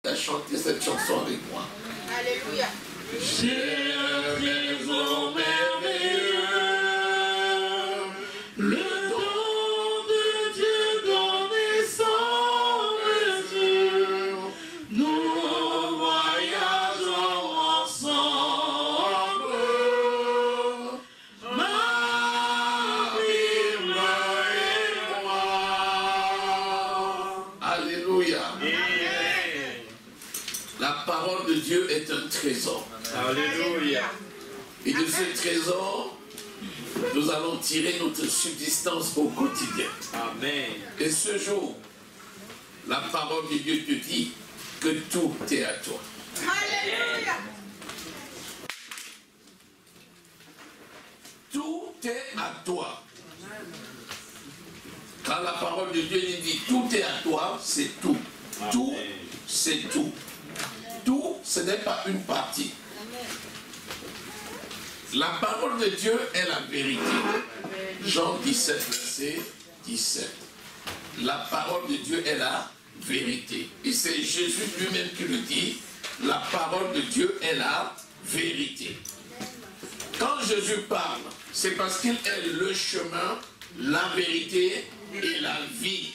à chanter cette chanson avec moi. Alléluia. J'ai un trésor merveilleux, le don de Dieu donné sans mesure. Nous voyageons ensemble, ma Bible et moi. Alléluia. La parole de Dieu est un trésor. Alléluia. Et de ce trésor, nous allons tirer notre subsistance au quotidien. Amen. Et ce jour, la parole de Dieu te dit que tout est à toi. Alléluia. Tout est à toi. Quand la parole de Dieu dit tout est à toi, c'est tout. Amen. Tout, c'est tout. Tout, ce n'est pas une partie. La parole de Dieu est la vérité. Jean 17, verset 17. La parole de Dieu est la vérité. Et c'est Jésus lui-même qui le dit. La parole de Dieu est la vérité. Quand Jésus parle, c'est parce qu'il est le chemin, la vérité et la vie.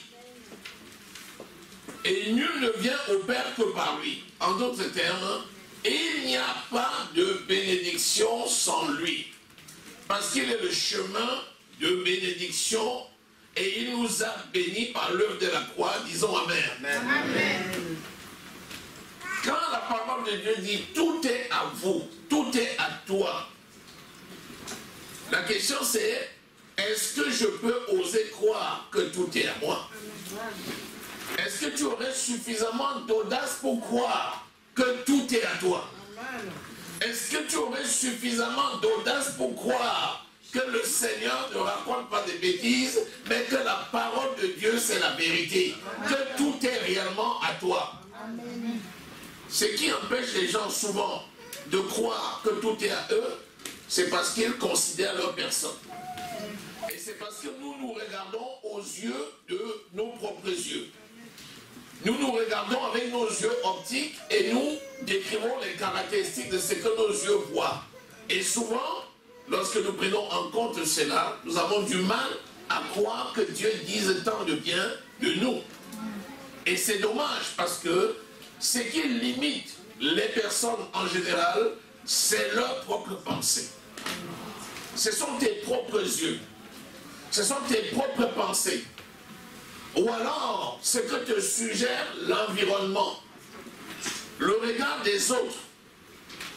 Et nul ne vient au Père que par lui. En d'autres termes, il n'y a pas de bénédiction sans lui. Parce qu'il est le chemin de bénédiction et il nous a bénis par l'œuvre de la croix. Disons Amen. Amen. Quand la parole de Dieu dit tout est à vous, tout est à toi, la question c'est, est-ce que je peux oser croire que tout est à moi? Est-ce que tu aurais suffisamment d'audace pour croire que tout est à toi? Est-ce que tu aurais suffisamment d'audace pour croire que le Seigneur ne raconte pas des bêtises, mais que la parole de Dieu c'est la vérité, que tout est réellement à toi? Ce qui empêche les gens souvent de croire que tout est à eux, c'est parce qu'ils considèrent leur personne. Et c'est parce que nous nous regardons aux yeux de nos propres yeux. Nous nous regardons avec nos yeux optiques et nous décrivons les caractéristiques de ce que nos yeux voient. Et souvent, lorsque nous prenons en compte cela, nous avons du mal à croire que Dieu dise tant de bien de nous. Et c'est dommage parce que ce qui limite les personnes en général, c'est leur propre pensée. Ce sont tes propres yeux. Ce sont tes propres pensées. Ou alors, ce que te suggère l'environnement, le regard des autres,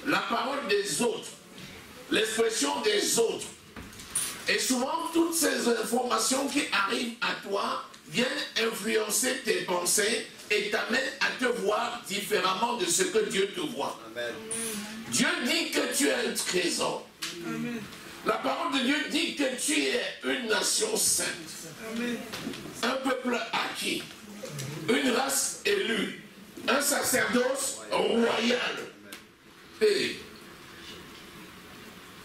la parole des autres, l'expression des autres. Et souvent, toutes ces informations qui arrivent à toi viennent influencer tes pensées et t'amènent à te voir différemment de ce que Dieu te voit. Amen. Dieu dit que tu es un trésor. Amen. La parole de Dieu dit que tu es une nation sainte. Amen. Un peuple acquis, une race élue, un sacerdoce royal. Et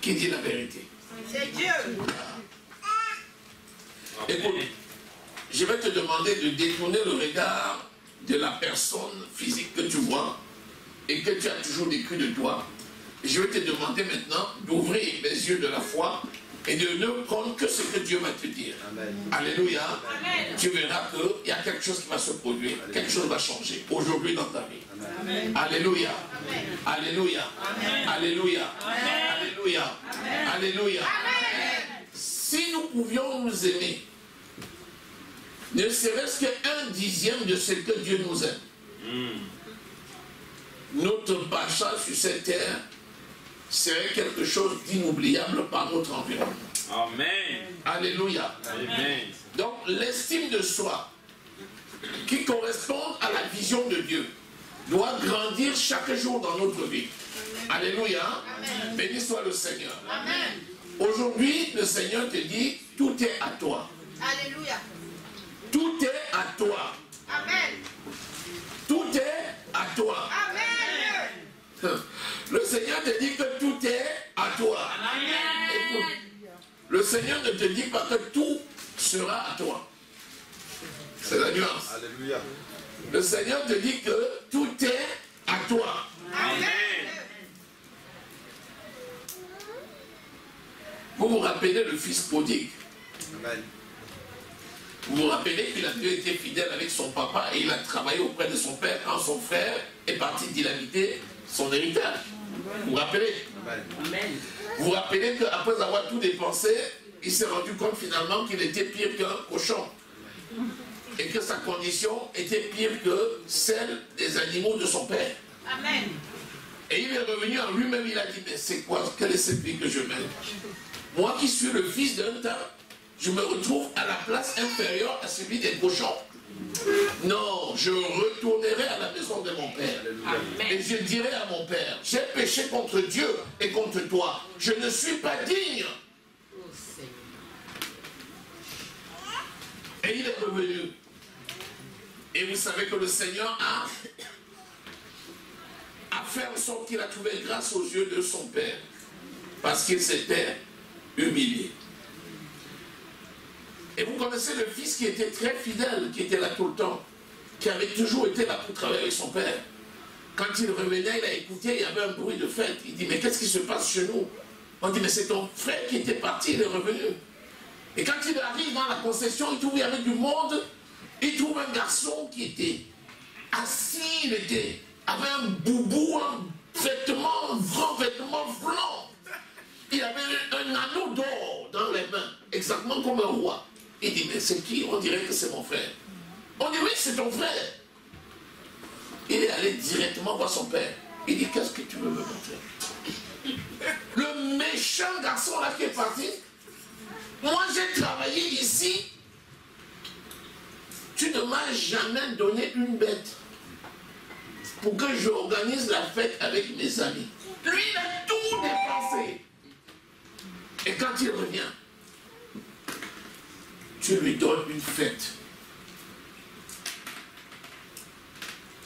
qui dit la vérité? C'est Dieu. Écoute, je vais te demander de détourner le regard de la personne physique que tu vois et que tu as toujours décrit de toi. Je vais te demander maintenant d'ouvrir les yeux de la foi et de ne prendre que ce que Dieu va te dire. Amen. Alléluia. Amen. Tu verras qu'il y a quelque chose qui va se produire, quelque chose va changer aujourd'hui dans ta vie. Amen. Alléluia. Amen. Alléluia. Amen. Alléluia. Amen. Alléluia. Amen. Alléluia. Amen. Si nous pouvions nous aimer, ne serait-ce qu'un dixième de ce que Dieu nous aime, notre passage sur cette terre serait quelque chose d'inoubliable par notre environnement. Amen. Alléluia. Amen. Donc l'estime de soi qui correspond à la vision de Dieu doit grandir chaque jour dans notre vie. Alléluia. Amen. Béni soit le Seigneur. Amen. Aujourd'hui, le Seigneur te dit, tout est à toi. Alléluia. Tout est à toi. Amen. Tout est à toi. Amen. Le Seigneur te dit que tout est à toi. Amen. Écoute, le Seigneur ne te dit pas que tout sera à toi. C'est la nuance. Alléluia. Le Seigneur te dit que tout est à toi. Amen. Vous vous rappelez le fils prodigue. Amen. Vous vous rappelez qu'il a été fidèle avec son papa et il a travaillé auprès de son père quand son frère est parti dilapiter son héritage. Vous vous rappelez? Amen. Vous vous rappelez qu'après avoir tout dépensé, il s'est rendu compte finalement qu'il était pire qu'un cochon. Et que sa condition était pire que celle des animaux de son père. Amen. Et il est revenu en lui-même, il a dit, mais c'est quoi, quelle est cette vie que je mène? Moi qui suis le fils d'un temps, je me retrouve à la place inférieure à celui des cochons. Non, je retournerai à la maison de mon père. Amen. Et je dirai à mon père, j'ai péché contre Dieu et contre toi. Je ne suis pas digne. Et il est revenu. Et vous savez que le Seigneur a fait en sorte qu'il a trouvé grâce aux yeux de son père. Parce qu'il s'était humilié. Et vous connaissez le fils qui était très fidèle, qui était là tout le temps, qui avait toujours été là pour travailler avec son père. Quand il revenait, il a écouté, il y avait un bruit de fête. Il dit, mais qu'est-ce qui se passe chez nous? On dit, mais c'est ton frère qui était parti, il est revenu. Et quand il arrive dans la concession, il trouve qu'il y avait du monde. Il trouve un garçon qui était assis, il avait un boubou, un grand vêtement blanc. Il avait un anneau d'or dans les mains, exactement comme un roi. Il dit, mais c'est qui? On dirait que c'est mon frère. On dit, oui, c'est ton frère. Il est allé directement voir son père. Il dit, qu'est-ce que tu veux me montrer? Le méchant garçon là qui est parti, moi j'ai travaillé ici, tu ne m'as jamais donné une bête pour que j'organise la fête avec mes amis. Lui, il a tout dépensé. Et quand il revient, tu lui donnes une fête.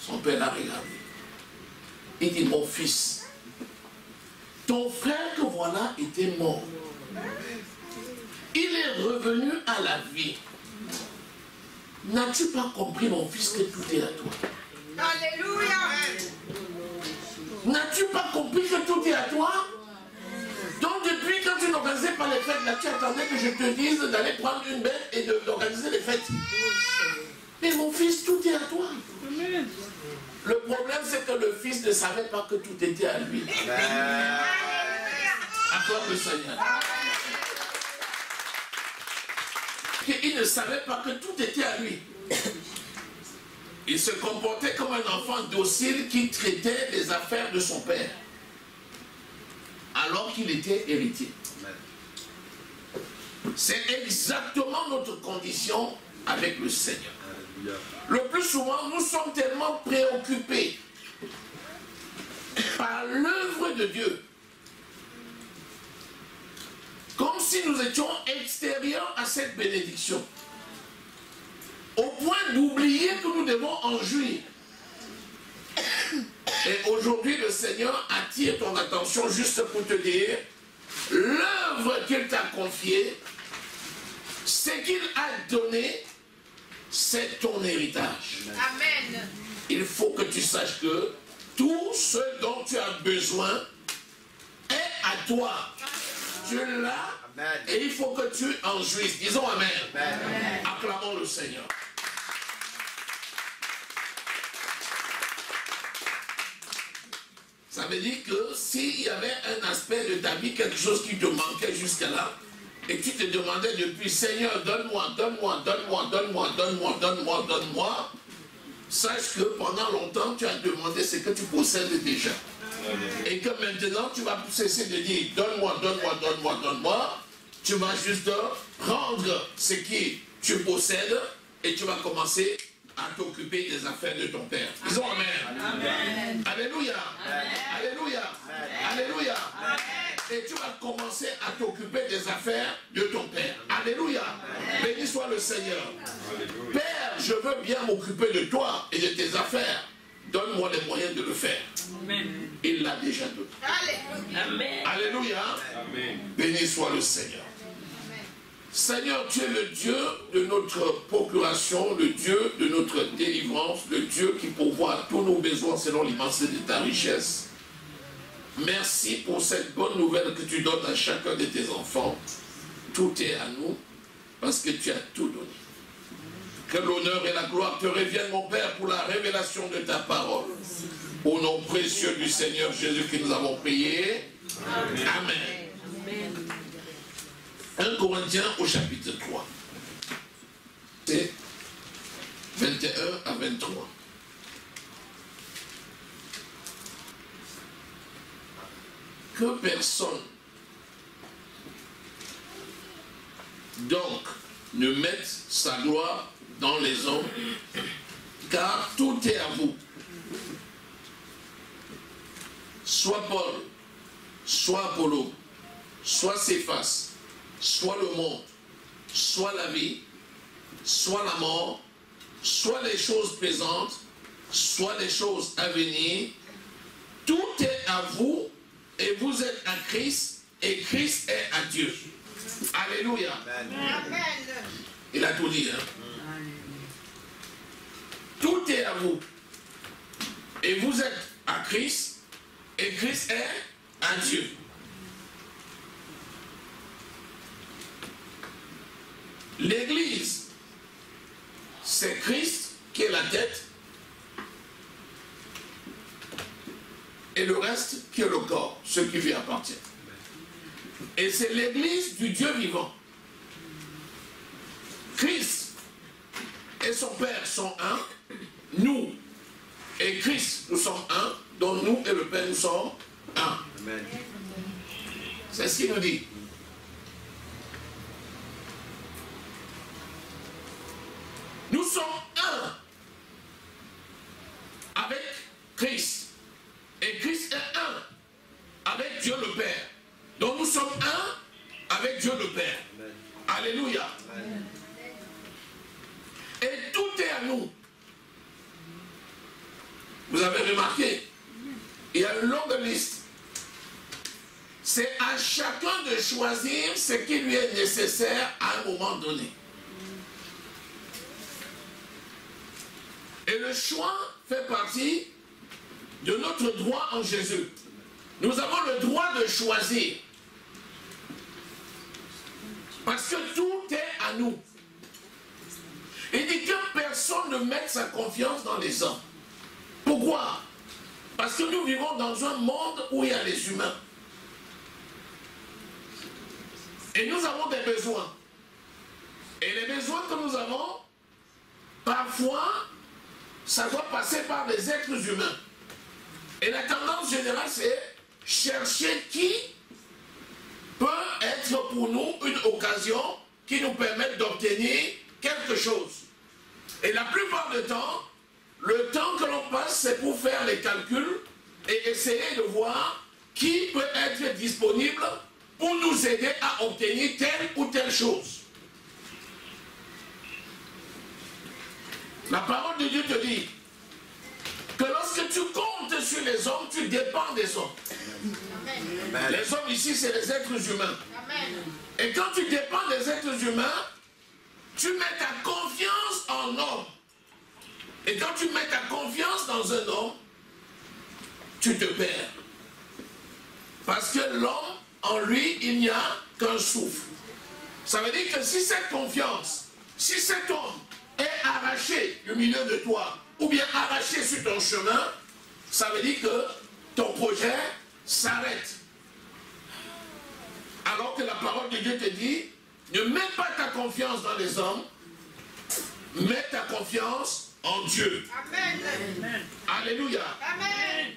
Son père l'a regardé. Il dit, mon fils, ton frère que voilà était mort. Il est revenu à la vie. N'as-tu pas compris, mon fils, que tout est à toi? Alléluia. N'as-tu pas compris que tout est à toi? Donc depuis quand tu n'organisais pas les fêtes, là tu attendais que je te dise d'aller prendre une bête et d'organiser les fêtes. Mais mon fils, tout est à toi. Le problème c'est que le fils ne savait pas que tout était à lui. Acclame le Seigneur. Il ne savait pas que tout était à lui. Il se comportait comme un enfant docile qui traitait les affaires de son père, alors qu'il était héritier. C'est exactement notre condition avec le Seigneur. Le plus souvent, nous sommes tellement préoccupés par l'œuvre de Dieu, comme si nous étions extérieurs à cette bénédiction, au point d'oublier que nous devons en jouir. Et aujourd'hui, le Seigneur attire ton attention juste pour te dire, l'œuvre qu'il t'a confiée, ce qu'il a donné, c'est ton héritage. Amen. Il faut que tu saches que tout ce dont tu as besoin est à toi. Tu l'as et il faut que tu en jouisses. Disons Amen. Amen. Acclamons le Seigneur. Ça veut dire que s'il y avait un aspect de ta vie, quelque chose qui te manquait jusqu'à là, et tu te demandais depuis, Seigneur, donne-moi, donne-moi, donne-moi, donne-moi, donne-moi, donne-moi, donne-moi, sache que pendant longtemps, tu as demandé ce que tu possèdes déjà. Et que maintenant, tu vas cesser de dire, donne-moi, donne-moi, donne-moi, donne-moi. Tu vas juste prendre ce que tu possèdes et tu vas commencer à t'occuper des affaires de ton Père. Disons Amen. Amen. Alléluia. Amen. Alléluia. Amen. Alléluia. Amen. Et tu vas commencer à t'occuper des affaires de ton Père. Alléluia. Amen. Béni soit le Seigneur. Alléluia. Père, je veux bien m'occuper de toi et de tes affaires. Donne-moi les moyens de le faire. Amen. Il l'a déjà donné. Alléluia. Amen. Alléluia. Amen. Béni soit le Seigneur. Amen. Seigneur, tu es le Dieu de notre procuration, le Dieu de notre délivrance, le Dieu qui pourvoit à tous nos besoins selon l'immensité de ta richesse. Merci pour cette bonne nouvelle que tu donnes à chacun de tes enfants. Tout est à nous, parce que tu as tout donné. Que l'honneur et la gloire te reviennent, mon Père, pour la révélation de ta parole. Au nom précieux du Seigneur Jésus que nous avons prié. Amen. Amen. 1 Corinthiens au chapitre 3. C'est 21 à 23. Que personne donc ne mette sa gloire dans les hommes, car tout est à vous. Soit Paul, soit Apollo, soit Céphas, soit le monde, soit la vie, soit la mort, soit les choses présentes, soit les choses à venir, tout est à vous et vous êtes à Christ et Christ est à Dieu. Alléluia. Amen. Il a tout dit. Hein? Tout est à vous et vous êtes à Christ et Christ est à Dieu. L'Église, c'est Christ qui est la tête et le reste qui est le corps, ce qui lui appartient. Et c'est l'Église du Dieu vivant. Christ et son Père sont un, nous et Christ, nous sommes un, dont nous et le Père, nous sommes un. Amen. C'est ce qu'il nous dit. Nous sommes un avec Christ. Et Christ est un avec Dieu le Père. Donc nous sommes un avec Dieu le Père. Amen. Alléluia. Amen. Et tout est à nous. Vous avez remarqué, il y a une longue liste. C'est à chacun de choisir ce qui lui est nécessaire à un moment donné. Et le choix fait partie de notre droit en Jésus. Nous avons le droit de choisir. Parce que tout est à nous. Il dit que personne ne mette sa confiance dans les hommes. Pourquoi? Parce que nous vivons dans un monde où il y a les humains. Et nous avons des besoins. Et les besoins que nous avons, parfois, ça doit passer par les êtres humains. Et la tendance générale, c'est chercher qui peut être pour nous une occasion qui nous permette d'obtenir quelque chose. Et la plupart du temps, le temps que l'on passe, c'est pour faire les calculs et essayer de voir qui peut être disponible pour nous aider à obtenir telle ou telle chose. La parole de Dieu te dit que lorsque tu comptes sur les hommes, tu dépends des hommes. Amen. Les hommes ici, c'est les êtres humains. Amen. Et quand tu dépends des êtres humains, tu mets ta confiance en homme. Et quand tu mets ta confiance dans un homme, tu te perds. Parce que l'homme, en lui, il n'y a qu'un souffle. Ça veut dire que si cette confiance, si cet homme est arraché du milieu de toi, ou bien arraché sur ton chemin, ça veut dire que ton projet s'arrête. Alors que la parole de Dieu te dit, ne mets pas ta confiance dans les hommes, mets ta confiance en Dieu. Amen. Alléluia. Amen.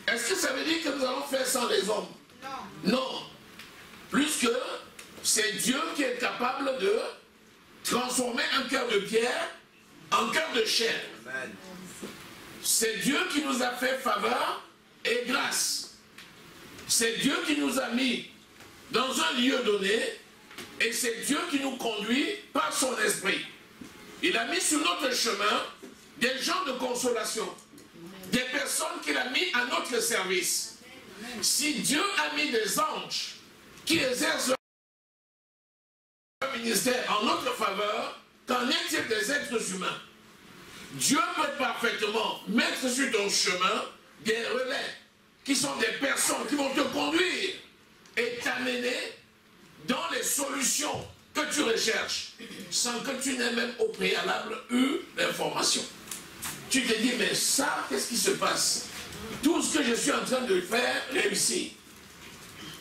Est-ce que ça veut dire que nous allons faire sans les hommes? Non. Non. Plus que c'est Dieu qui est capable de transformer un cœur de pierre en cœur de chair. C'est Dieu qui nous a fait faveur et grâce. C'est Dieu qui nous a mis dans un lieu donné et c'est Dieu qui nous conduit par son esprit. Il a mis sur notre chemin des gens de consolation, des personnes qu'il a mis à notre service. Si Dieu a mis des anges qui exercent leur ministère en notre faveur, qu'en est-il des êtres humains? Dieu peut parfaitement mettre sur ton chemin des relais qui sont des personnes qui vont te conduire et t'amener dans les solutions que tu recherches sans que tu n'aies même au préalable eu l'information. Tu te dis, mais ça, qu'est-ce qui se passe? Tout ce que je suis en train de faire réussit.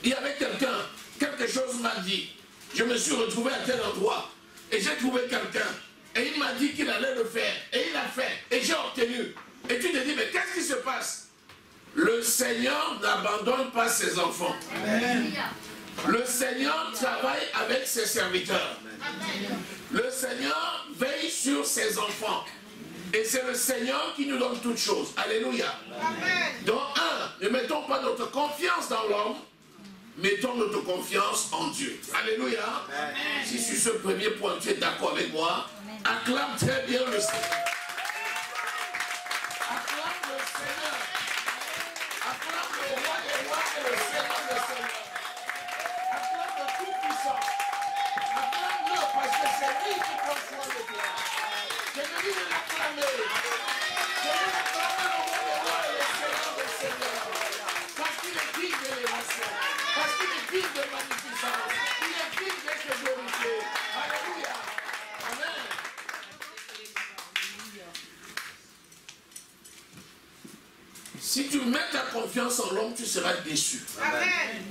Il y avait quelqu'un, quelque chose m'a dit. Je me suis retrouvé à tel endroit et j'ai trouvé quelqu'un. Et il m'a dit qu'il allait le faire. Et il l'a fait. Et j'ai obtenu. Et tu te dis, mais qu'est-ce qui se passe? Le Seigneur n'abandonne pas ses enfants. Amen. Le Seigneur travaille avec ses serviteurs. Amen. Le Seigneur veille sur ses enfants. Et c'est le Seigneur qui nous donne toutes choses. Alléluia. Amen. Donc, ne mettons pas notre confiance dans l'homme, mettons notre confiance en Dieu. Alléluia. Amen. Si sur ce premier point tu es d'accord avec moi, acclame très bien le Seigneur. Acclame le Seigneur. Acclame le roi des rois et le Seigneur des seigneurs. Acclame le Tout-Puissant. Acclame-le parce que c'est lui qui prend soin de toi. Je te dis de l'acclamer. Je veux l'acclamer le roi des rois et le Seigneur des seigneurs. Parce qu'il est digne d'élévation. Parce qu'il est digne de magnificence. Il est digne d'être glorifié. Alléluia. Amen. Si tu mets ta confiance en l'homme, tu seras déçu. Amen.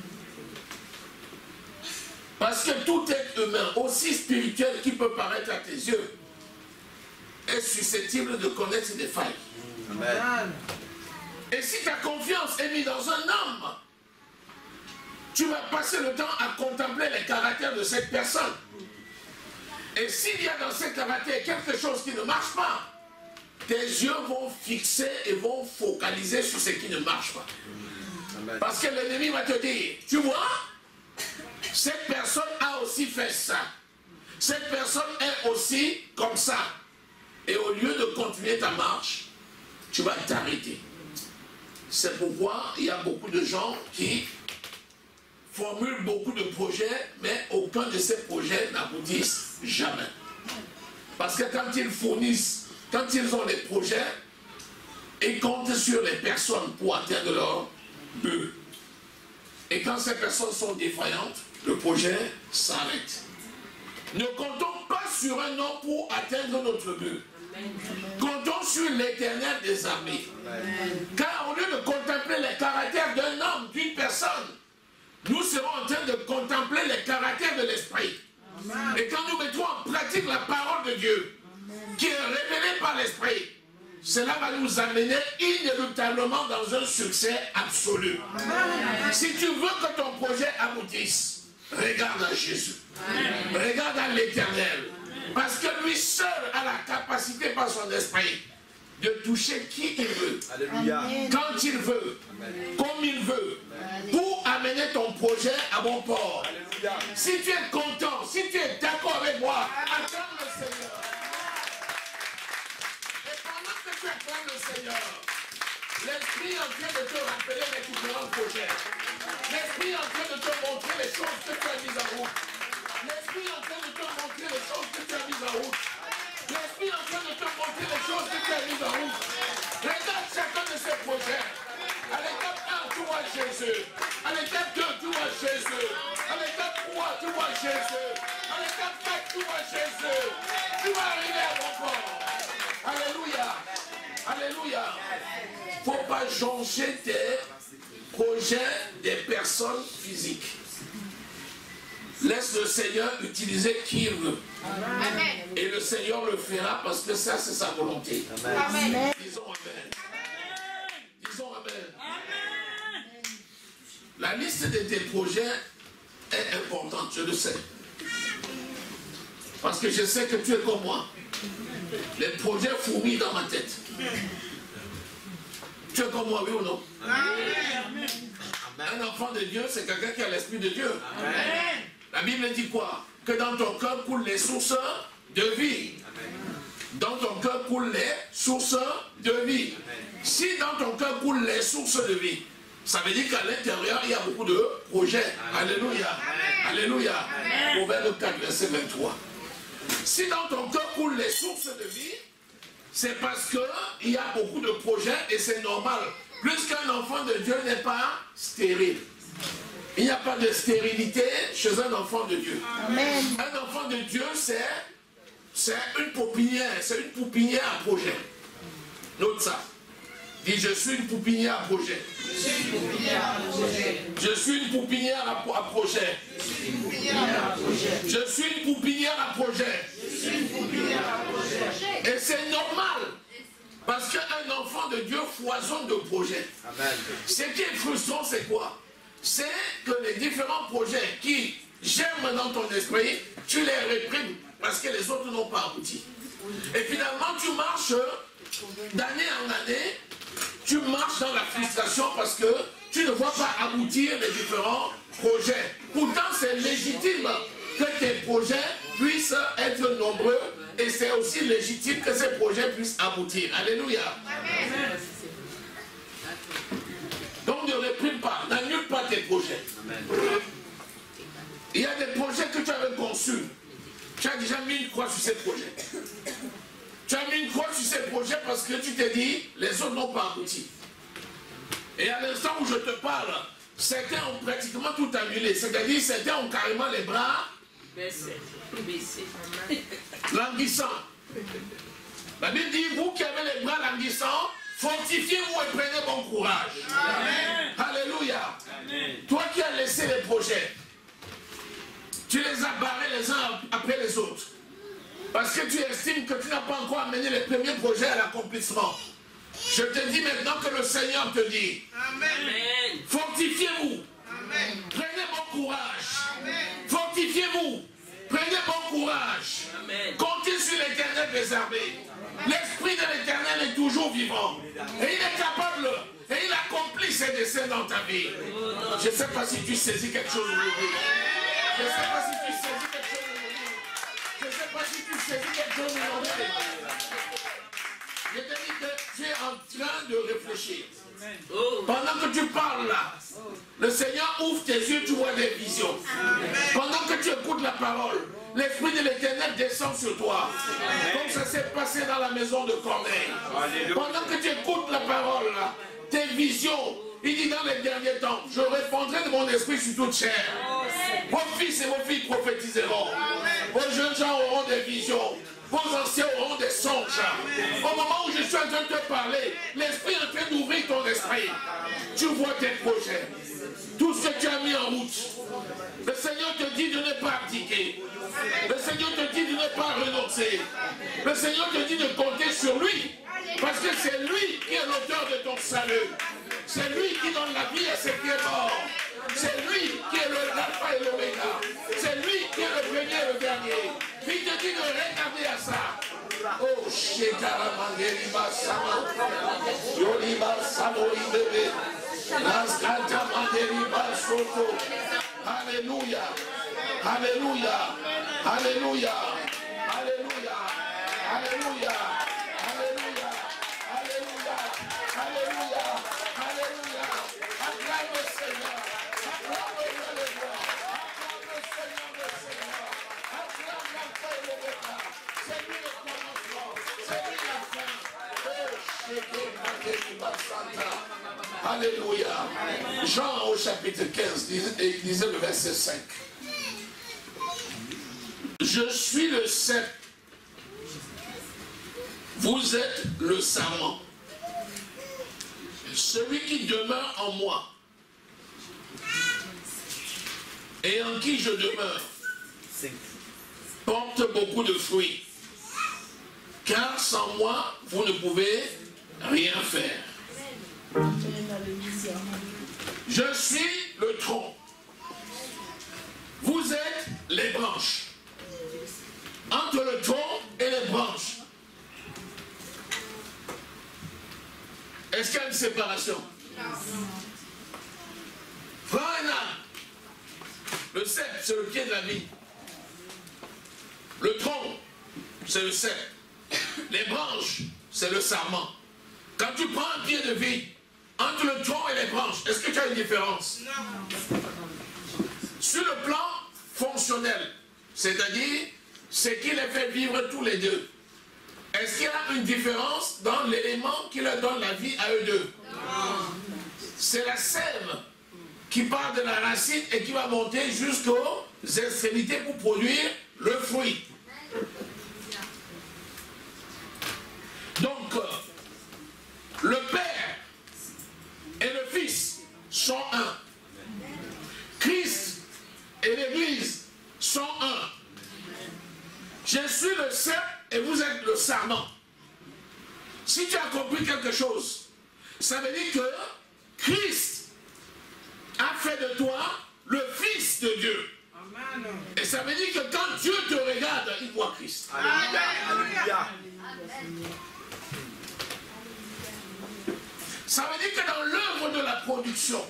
Parce que tout être humain, aussi spirituel qu'il peut paraître à tes yeux, est susceptible de connaître des failles. Amen. Et si ta confiance est mise dans un homme, tu vas passer le temps à contempler les caractères de cette personne. Et s'il y a dans ce caractère quelque chose qui ne marche pas, tes yeux vont fixer et vont focaliser sur ce qui ne marche pas. Amen. Parce que l'ennemi va te dire, tu vois, cette personne a aussi fait ça. Cette personne est aussi comme ça. Et au lieu de continuer ta marche, tu vas t'arrêter. C'est pourquoi il y a beaucoup de gens qui formulent beaucoup de projets, mais aucun de ces projets n'aboutissent jamais. Parce que quand ils fournissent, quand ils ont des projets, ils comptent sur les personnes pour atteindre leur but. Et quand ces personnes sont défaillantes, le projet s'arrête. Ne comptons pas sur un homme pour atteindre notre but. Comptons sur l'Éternel des armées. Car au lieu de contempler les caractères d'un homme, d'une personne, nous serons en train de contempler les caractères de l'Esprit. Et quand nous mettrons en pratique la parole de Dieu, qui est révélée par l'Esprit, cela va nous amener inéluctablement dans un succès absolu. Si tu veux que ton projet aboutisse, regarde à Jésus. Regarde à l'Éternel. Parce que lui seul a la capacité par son esprit de toucher qui il veut. Alléluia. Quand il veut. Amen. Comme il veut. Amen. Pour amener ton projet à bon port. Alléluia. Si tu es content, si tu es d'accord avec moi, acclame le Seigneur. Et pendant que tu acclames le Seigneur, l'Esprit est en train de te rappeler les différents projets. L'Esprit est en train de te montrer les choses que tu as mises en route. L'Esprit est en train de te montrer les choses que tu as mises en route. L'Esprit est en train de te montrer les choses que tu as mises en route. Regarde chacun de ces projets. À l'étape 1, tu vois Jésus. À l'étape 2, tu vois Jésus. À l'étape 3, tu vois Jésus. À l'étape 4, tu vois Jésus. Tu vas arriver à bon port. Alléluia. Alléluia. Il ne faut pas changer tes projets des personnes physiques. Laisse le Seigneur utiliser qui il veut. Amen. Et le Seigneur le fera parce que ça, c'est sa volonté. Amen. Amen. Disons Amen. Disons Amen. Amen. La liste de tes projets est importante, je le sais. Parce que je sais que tu es comme moi. Les projets fourmillent dans ma tête. Tu es comme moi, oui ou non? Amen. Un enfant de Dieu, c'est quelqu'un qui a l'esprit de Dieu. Amen. La Bible dit quoi? Que dans ton cœur coulent les sources de vie. Amen. Dans ton cœur coulent les sources de vie. Amen. Si dans ton cœur coulent les sources de vie, Ça veut dire qu'à l'intérieur, il y a beaucoup de projets. Alléluia. Alléluia. Proverbe 4, verset 23. Si dans ton cœur coulent les sources de vie, c'est parce qu'il y a beaucoup de projets et c'est normal. Puisqu'un enfant de Dieu n'est pas stérile. Il n'y a pas de stérilité chez un enfant de Dieu. Amen. Un enfant de Dieu, c'est une poupinière. C'est une poupinière à projet. Note ça. Dis, je suis une poupinière à projet. Je suis une poupinière à projet. Je suis une poupinière à projet. Je suis une poupinière à projet. Et c'est normal. Parce qu'un enfant de Dieu foisonne de projets. Amen. Ce qui est frustrant, c'est quoi? C'est que les différents projets qui germent dans ton esprit, tu les réprimes parce que les autres n'ont pas abouti. Et finalement, tu marches d'année en année, tu marches dans la frustration parce que tu ne vois pas aboutir les différents projets. Pourtant, c'est légitime que tes projets puissent être nombreux et c'est aussi légitime que ces projets puissent aboutir. Alléluia. Amen. Donc ne réprime pas, n'annule pas tes projets. Amen. Il y a des projets que tu avais conçus. Tu as déjà mis une croix sur ces projets. Tu as mis une croix sur ces projets parce que tu t'es dit, les autres n'ont pas abouti. Et à l'instant où je te parle, certains ont pratiquement tout annulé. C'est-à-dire, certains ont carrément les bras languissants. La Bible dit, vous qui avez les bras languissants, fortifiez-vous et prenez bon courage. Amen. Alléluia. Amen. Toi qui as laissé les projets, tu les as barrés les uns après les autres. Parce que tu estimes que tu n'as pas encore amené les premiers projets à l'accomplissement. Je te dis maintenant que le Seigneur te dit, amen. Fortifiez-vous. Amen. Prenez bon courage. Fortifiez-vous. Prenez bon courage. Amen. Comptez sur l'Éternel des armées. L'Esprit de l'Éternel est toujours vivant. Et il est capable. Et il accomplit ses desseins dans ta vie. Je ne sais pas si tu saisis quelque chose aujourd'hui. Je ne sais pas si tu saisis quelque chose aujourd'hui. Je ne sais pas si tu saisis quelque chose aujourd'hui. Je te dis que tu es en train de réfléchir. Pendant que tu parles là, le Seigneur ouvre tes yeux, tu vois des visions. Pendant que tu écoutes la parole, l'Esprit de l'Éternel descend sur toi. Comme ça s'est passé dans la maison de Corneille. Pendant que tu écoutes la parole là, tes visions, il dit dans les derniers temps, je répandrai de mon esprit sur toute chair. Vos fils et vos filles prophétiseront. Vos jeunes gens auront des visions. Vos anciens auront des songes. Au moment où je suis en train de te parler, l'Esprit est en train d'ouvrir ton esprit. Tu vois tes projets. Tout ce que tu as mis en route. Le Seigneur te dit de ne pas abdiquer. Le Seigneur te dit de ne pas renoncer. Le Seigneur te dit de compter sur lui. Parce que c'est lui qui est l'auteur de ton salut. C'est lui qui donne la vie à ceux qui est mort. C'est lui qui est l'alpha et l'oméga. C'est lui qui est le premier et le dernier. Il te dit de regarder à ça. Oh, Shekara Mangeriba Sama. Yoriba Samori Bebe. Naskata Mangeriba Soto. Alléluia. Alléluia. Alléluia. Alléluia. Alléluia. Alléluia. Alléluia. Alléluia. Alléluia. Acclame le Seigneur. Acclame le Seigneur. Acclame le Seigneur des Seigneurs. Acclame l'Alpha et l'Oméga. C'est lui le commencement. C'est lui la fin. Oh, Shekara Santa. Alléluia. Jean au chapitre 15, lisez le verset 5. Je suis le cep. Vous êtes le sarment. Celui qui demeure en moi et en qui je demeure porte beaucoup de fruits. Car sans moi, vous ne pouvez rien faire. Je suis le tronc. Vous êtes les branches. Entre le tronc et les branches, est-ce qu'il y a une séparation? Frère, le cep, c'est le pied de la vie. Le tronc, c'est le cep. Les branches, c'est le sarment. Quand tu prends un pied de vie entre le tronc et les branches. Est-ce que tu as une différence? Non. Sur le plan fonctionnel, c'est-à-dire ce qui les fait vivre tous les deux, est-ce qu'il y a une différence dans l'élément qui leur donne la vie à eux deux? Non. C'est la sève qui part de la racine et qui va monter jusqu'aux extrémités pour produire le fruit. Donc, le Père et le Fils sont un. Christ et l'Église sont un. Je suis le cep et vous êtes le sarment. Si tu as compris quelque chose, ça veut dire que Christ a fait de toi le Fils de Dieu. Amen. Et ça veut dire que quand Dieu te regarde, il voit Christ. Alléluia. Ça veut dire que dans l'œuvre de la production,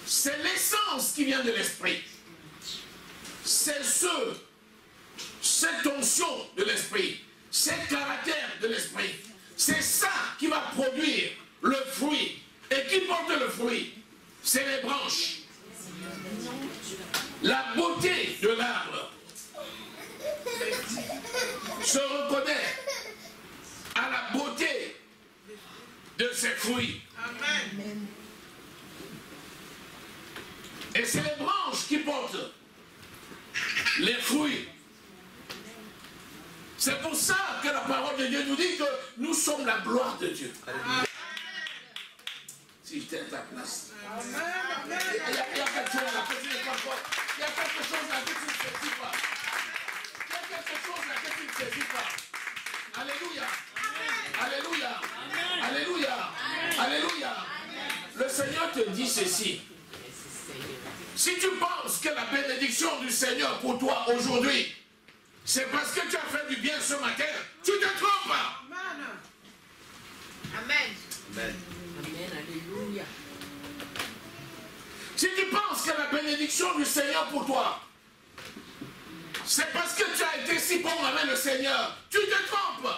c'est l'essence qui vient de l'esprit. C'est cette onction de l'esprit, ce caractère de l'esprit. C'est ça qui va produire le fruit. Et qui porte le fruit? C'est les branches. La beauté de l'arbre se reconnaît à la beauté de ses fruits. Amen. Et c'est les branches qui portent les fruits. C'est pour ça que la parole de Dieu nous dit que nous sommes la gloire de Dieu. Amen. Si j'étais à ta place. Amen. Il y a quelque chose là que tu ne comprends pas. Il y a quelque chose là que tu ne saisis pas. Il y a quelque chose là que tu ne saisis pas. Alléluia. Alléluia. Alléluia. Alléluia. Le Seigneur te dit ceci. Si tu penses que la bénédiction du Seigneur pour toi aujourd'hui, c'est parce que tu as fait du bien ce matin, tu te trompes. Amen. Amen. Amen. Amen. Alléluia. Si tu penses que la bénédiction du Seigneur pour toi, c'est parce que tu as été si bon avec le Seigneur, tu te trompes.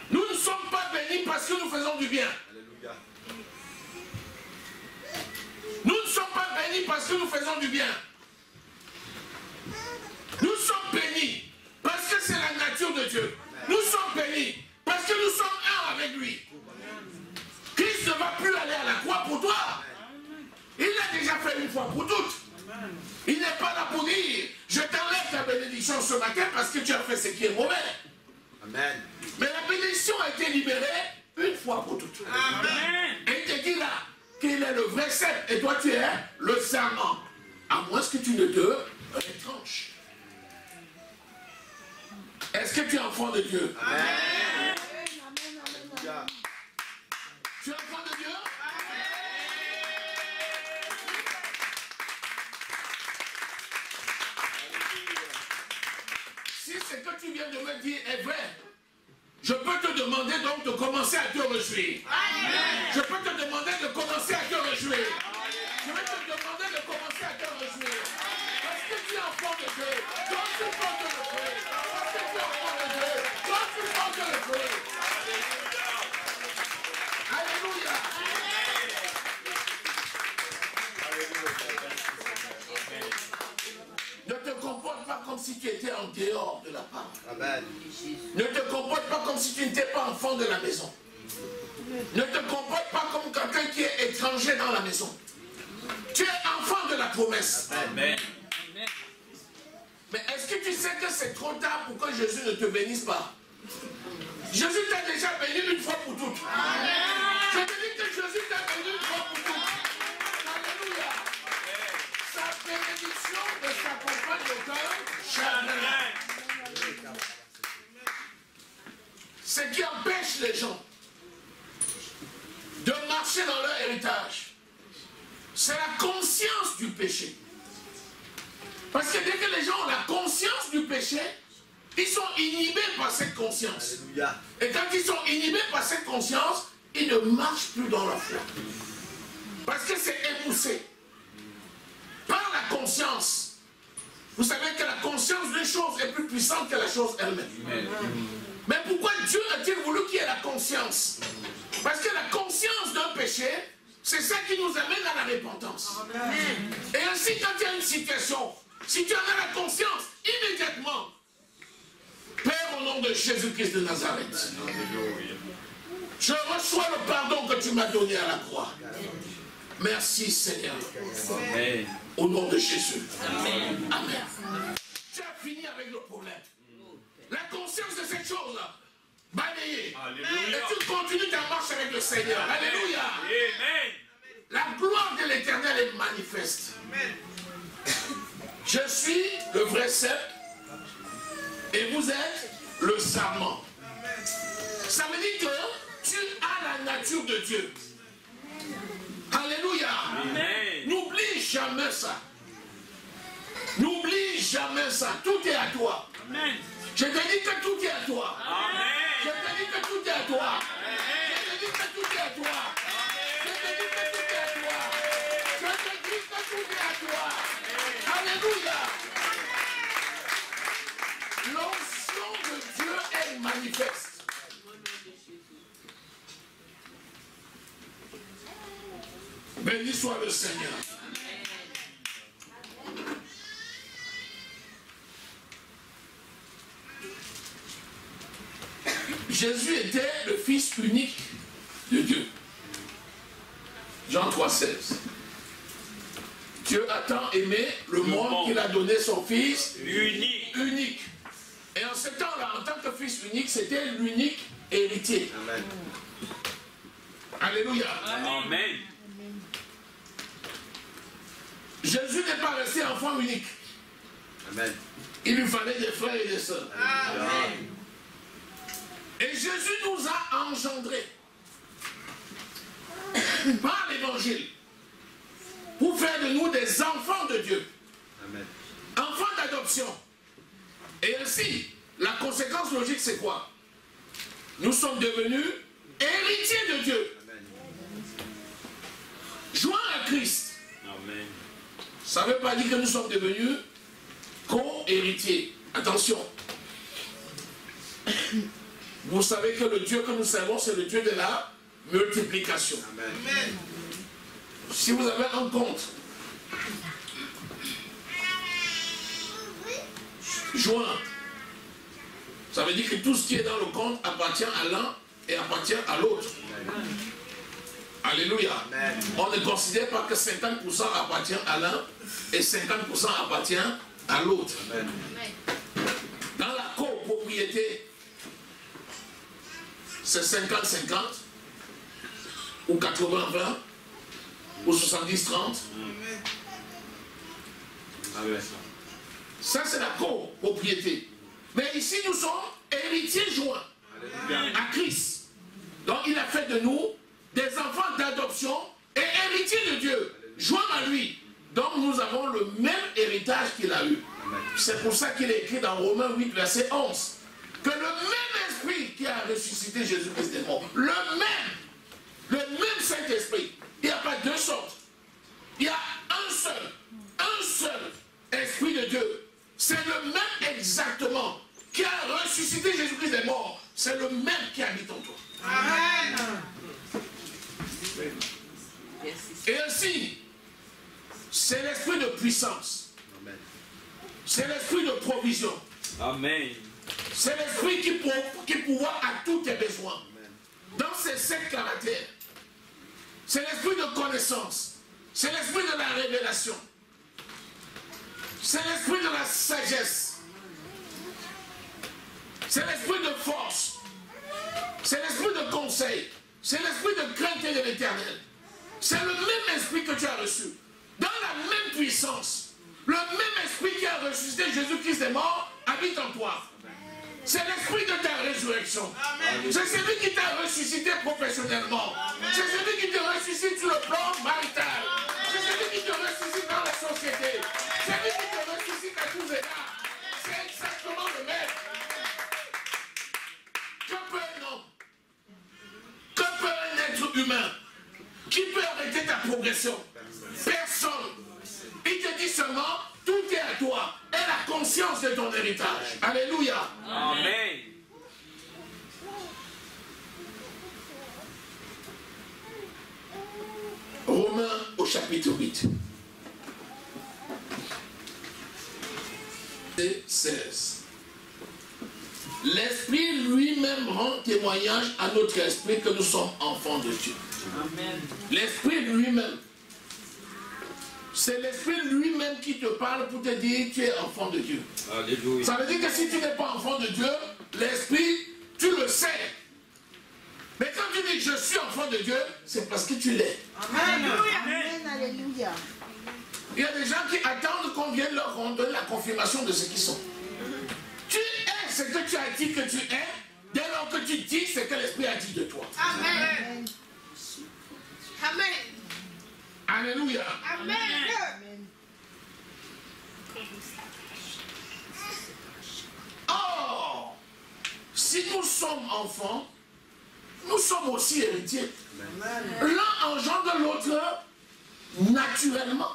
Nous ne sommes pas bénis parce que nous faisons du bien. Alléluia. Nous ne sommes pas bénis parce que nous faisons du bien. Nous sommes bénis parce que c'est la nature de Dieu. Nous sommes bénis parce que nous sommes un avec lui. Christ ne va plus aller à la croix pour toi. Il l'a déjà fait une fois pour toutes. Il n'est pas là pour dire je t'enlève ta bénédiction ce matin parce que tu as fait ce qui est mauvais. Amen. Mais la bénédiction a été libérée une fois pour toutes. Amen. Et il te dit là qu'il est le vrai cep et toi tu es le serment. À moins que tu ne te retranches. Est-ce que tu es enfant de Dieu? Amen. Alléluia. Tu es enfant de Dieu? Si ce que tu viens de me dire est vrai, je peux te demander donc de commencer à te réjouir. Je peux te demander de commencer à te réjouir. Je vais te demander de commencer à te réjouir. Parce que tu es enfant de Dieu. Toi tu portes le fruit. Parce que tu es enfant de Dieu. Toi tu portes le fruit. Alléluia. Ne te comporte pas comme si tu étais en dehors de la parole. Amen. Ne te comporte pas comme si tu n'étais pas enfant de la maison. Ne te comporte pas comme quelqu'un qui est étranger dans la maison. Tu es enfant de la promesse. Amen. Mais est-ce que tu sais que c'est trop tard pour que Jésus ne te bénisse pas? Jésus t'a déjà béni une fois pour toutes. Je te dis que Jésus t'a béni une fois pour toutes. Alléluia. Sa bénédiction ne s'accompagne d'aucun chagrin. Ce qui empêche les gens de marcher dans leur héritage, c'est la conscience du péché. Parce que dès que les gens ont la conscience du péché, ils sont inhibés par cette conscience. Alléluia. Et quand ils sont inhibés par cette conscience, ils ne marchent plus dans la foi. Parce que c'est émoussé par la conscience. Vous savez que la conscience d'une chose est plus puissante que la chose elle-même. Mais pourquoi Dieu a-t-il voulu qu'il y ait la conscience? Parce que la conscience d'un péché, c'est ça qui nous amène à la repentance. Et ainsi, quand il y a une situation, si tu en as la conscience, immédiatement, Père, au nom de Jésus-Christ de Nazareth, je reçois le pardon que tu m'as donné à la croix. Merci Seigneur. Amen. Au nom de Jésus. Amen. Amen. Tu as fini avec le problème. La conscience de cette chose-là, balayée. Et tu continues ta marche avec le Seigneur. Alléluia. Amen. La gloire de l'Éternel est manifeste. Je suis le vrai cep et vous êtes le sarment. Ça veut dire que tu as la nature de Dieu. Alléluia. N'oublie jamais ça. N'oublie jamais ça. Tout est à toi. Amen. Je te dis que tout est à toi. Amen. Je te dis que tout est à toi. Je te dis que tout est à toi. Je te dis que tout est à toi. Je te dis que tout est à toi. Alléluia. L'onction de Dieu est manifeste. Béni soit le Seigneur. Jésus était le fils unique de Dieu. Jean 3,16. Dieu a tant aimé le monde qu'il a donné son fils unique. Et en ce temps-là, en tant que fils unique, c'était l'unique héritier. Amen. Alléluia. Amen. Jésus n'est pas resté enfant unique. Amen. Il lui fallait des frères et des sœurs. Amen. Et Jésus nous a engendrés par l'évangile pour faire de nous des enfants de Dieu. Amen. Enfants d'adoption. Et ainsi, la conséquence logique, c'est quoi? Nous sommes devenus héritiers de Dieu. Amen. Joints à Christ. Amen. Ça ne veut pas dire que nous sommes devenus co-héritiers. Attention. Vous savez que le Dieu que nous servons, c'est le Dieu de la multiplication. Amen. Si vous avez un compte joint, ça veut dire que tout ce qui est dans le compte appartient à l'un et appartient à l'autre. Alléluia. Amen. On ne considère pas que 50% appartient à l'un et 50% appartient à l'autre. Amen. Dans la copropriété, c'est 50-50 ou 80-20 ou 70-30. Amen. Ça, c'est la copropriété. Mais ici, nous sommes héritiers joints à Christ. Donc, il a fait de nous des enfants d'adoption et héritiers de Dieu, joints à lui. Donc, nous avons le même héritage qu'il a eu. C'est pour ça qu'il est écrit dans Romains 8, verset 11, que le même esprit qui a ressuscité Jésus-Christ des morts, le même Saint-Esprit, il n'y a pas deux sortes. Il y a un seul esprit de Dieu. C'est le même exactement qui a ressuscité Jésus-Christ des morts. C'est le même qui habite en toi. Amen. Et ainsi, c'est l'esprit de puissance. Amen. C'est l'esprit de provision. Amen. C'est l'esprit qui pourvoit à tous tes besoins. Dans ces 7 caractères, c'est l'esprit de connaissance. C'est l'esprit de la révélation. C'est l'esprit de la sagesse. C'est l'esprit de force. C'est l'esprit de conseil. C'est l'esprit de crainte de l'Éternel. C'est le même esprit que tu as reçu. Dans la même puissance. Le même esprit qui a ressuscité Jésus-Christ des morts habite en toi. C'est l'esprit de ta résurrection. C'est celui qui t'a ressuscité professionnellement. C'est celui qui te ressuscite sur le plan marital. C'est celui qui te ressuscite dans la société. C'est celui qui te ressuscite à tous égards. C'est exactement le même. Que peut un homme? Que peut un être humain? Qui peut arrêter ta progression? Personne. Il te dit seulement, tout est à toi. Et la conscience de ton héritage. Alléluia. Amen. Romains au chapitre 8. Et 16. L'Esprit lui-même rend témoignage à notre esprit que nous sommes enfants de Dieu. L'Esprit lui-même. C'est l'Esprit lui-même qui te parle pour te dire que tu es enfant de Dieu. Alléluia. Ça veut dire que si tu n'es pas enfant de Dieu, l'Esprit, tu le sais. Mais quand tu dis que je suis enfant de Dieu, c'est parce que tu l'es. Amen. Alléluia. Il y a des gens qui attendent qu'on vienne leur rendre la confirmation de ce qu'ils sont. Tu es ce que tu as dit que tu es, dès lors que tu dis ce que l'Esprit a dit de toi. Amen. Amen. Alléluia. Amen. Or, si nous sommes enfants, nous sommes aussi héritiers. L'un engendre l'autre naturellement.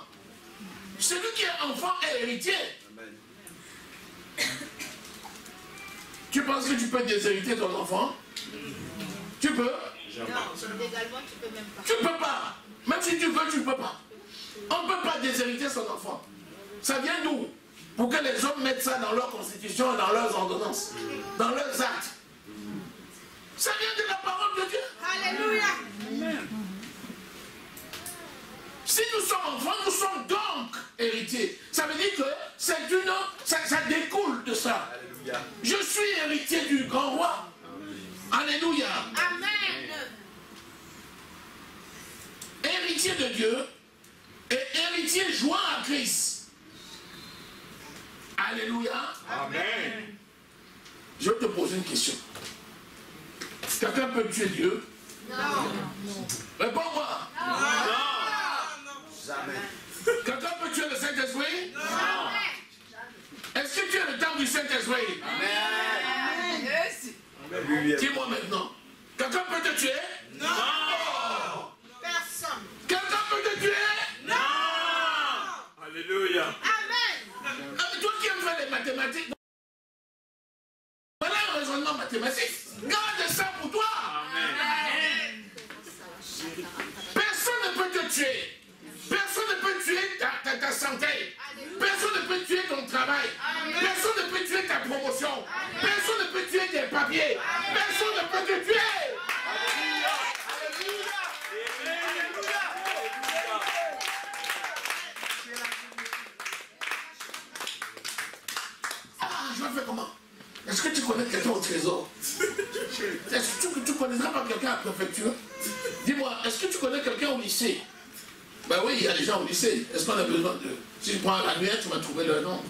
Celui qui est enfant est héritier. Tu penses que tu peux déshériter ton enfant? Tu peux? Non, légalement, tu peux même pas. Tu peux pas. Même si tu veux, tu ne peux pas. On ne peut pas déshériter son enfant. Ça vient d'où? Pour que les hommes mettent ça dans leur constitution, dans leurs ordonnances, dans leurs actes. Ça vient de la parole de Dieu. Alléluia. Si nous sommes enfants, nous sommes donc héritiers. Ça veut dire que c'est une... Ça découle de ça. Alléluia. Je suis héritier du grand roi. Alléluia. Amen. Héritier de Dieu et héritier joint à Christ. Alléluia. Amen. Je vais te poser une question. Quelqu'un peut tuer Dieu? Non. Réponds-moi. Jamais. Quelqu'un peut tuer le Saint-Esprit? Amen. Est-ce que tu es le temps du Saint-Esprit? Amen. Yes. Alléluia. Dis-moi maintenant. Quelqu'un peut te tuer? Non. Personne. Quelqu'un peut te tuer? Non. Alléluia. Amen. Toi qui aimes faire les mathématiques, voilà un raisonnement mathématique. Garde ça pour toi. Amen. Personne ne peut te tuer. Personne ne peut tuer ta santé. Personne ne peut tuer ton travail. Personne ne peut tuer ta promotion. Personne ne peut tuer tes papiers. Personne ne peut te tuer. Ah, je vais faire comment? Est-ce que tu connais quelqu'un au trésor? Est-ce que tu connaîtras pas quelqu'un à préfecture? Dis-moi, est-ce que tu connais quelqu'un au lycée? Ben oui, il y a des gens au lycée. Est-ce qu'on a besoin de... Si je prends l'annuaire, tu vas trouver leur nom.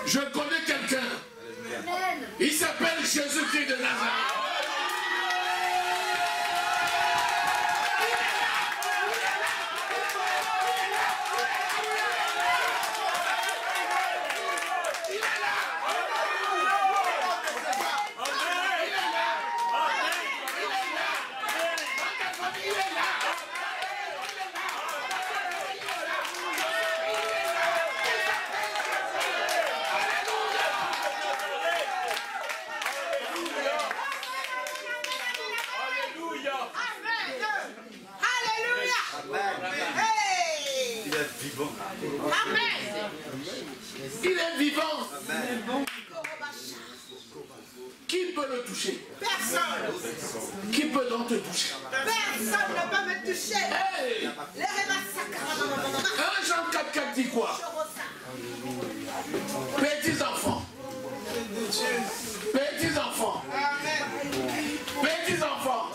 Je connais quelqu'un. Il s'appelle Jésus-Christ de Nazareth. Il est vivant. Amen. Il est vivant. Amen. Qui peut le toucher? Personne. Qui peut donc te toucher? Personne ne peut me toucher. Hey! Les remassacarababababa. 1 Jean 4,4 dit quoi? Petits enfants. Petits enfants. Petits enfants.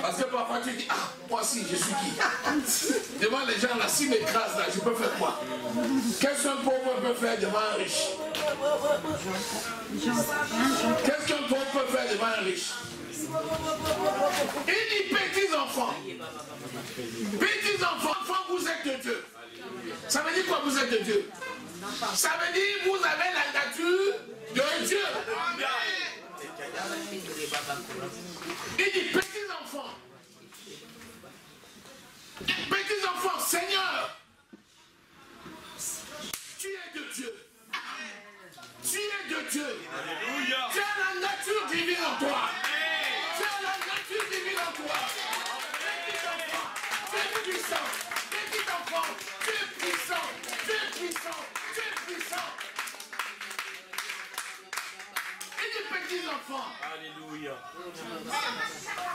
Parce que parfois tu dis, ah, moi aussi, je suis qui? Devant les gens là, s'ils m'écrasent là, je peux faire quoi? Qu'est-ce qu'un pauvre peut faire devant un riche? Qu'est-ce qu'un pauvre peut faire devant un riche? Il dit petits enfants. Petits enfants, vous êtes de Dieu. Ça veut dire quoi, vous êtes de Dieu? Ça veut dire vous avez la nature de Dieu. Il dit petits enfants. Petits enfants, Seigneur. puissant. Petit enfant, tu es puissant. Tu es puissant. Tu es puissant. Et des petits enfants. Alléluia.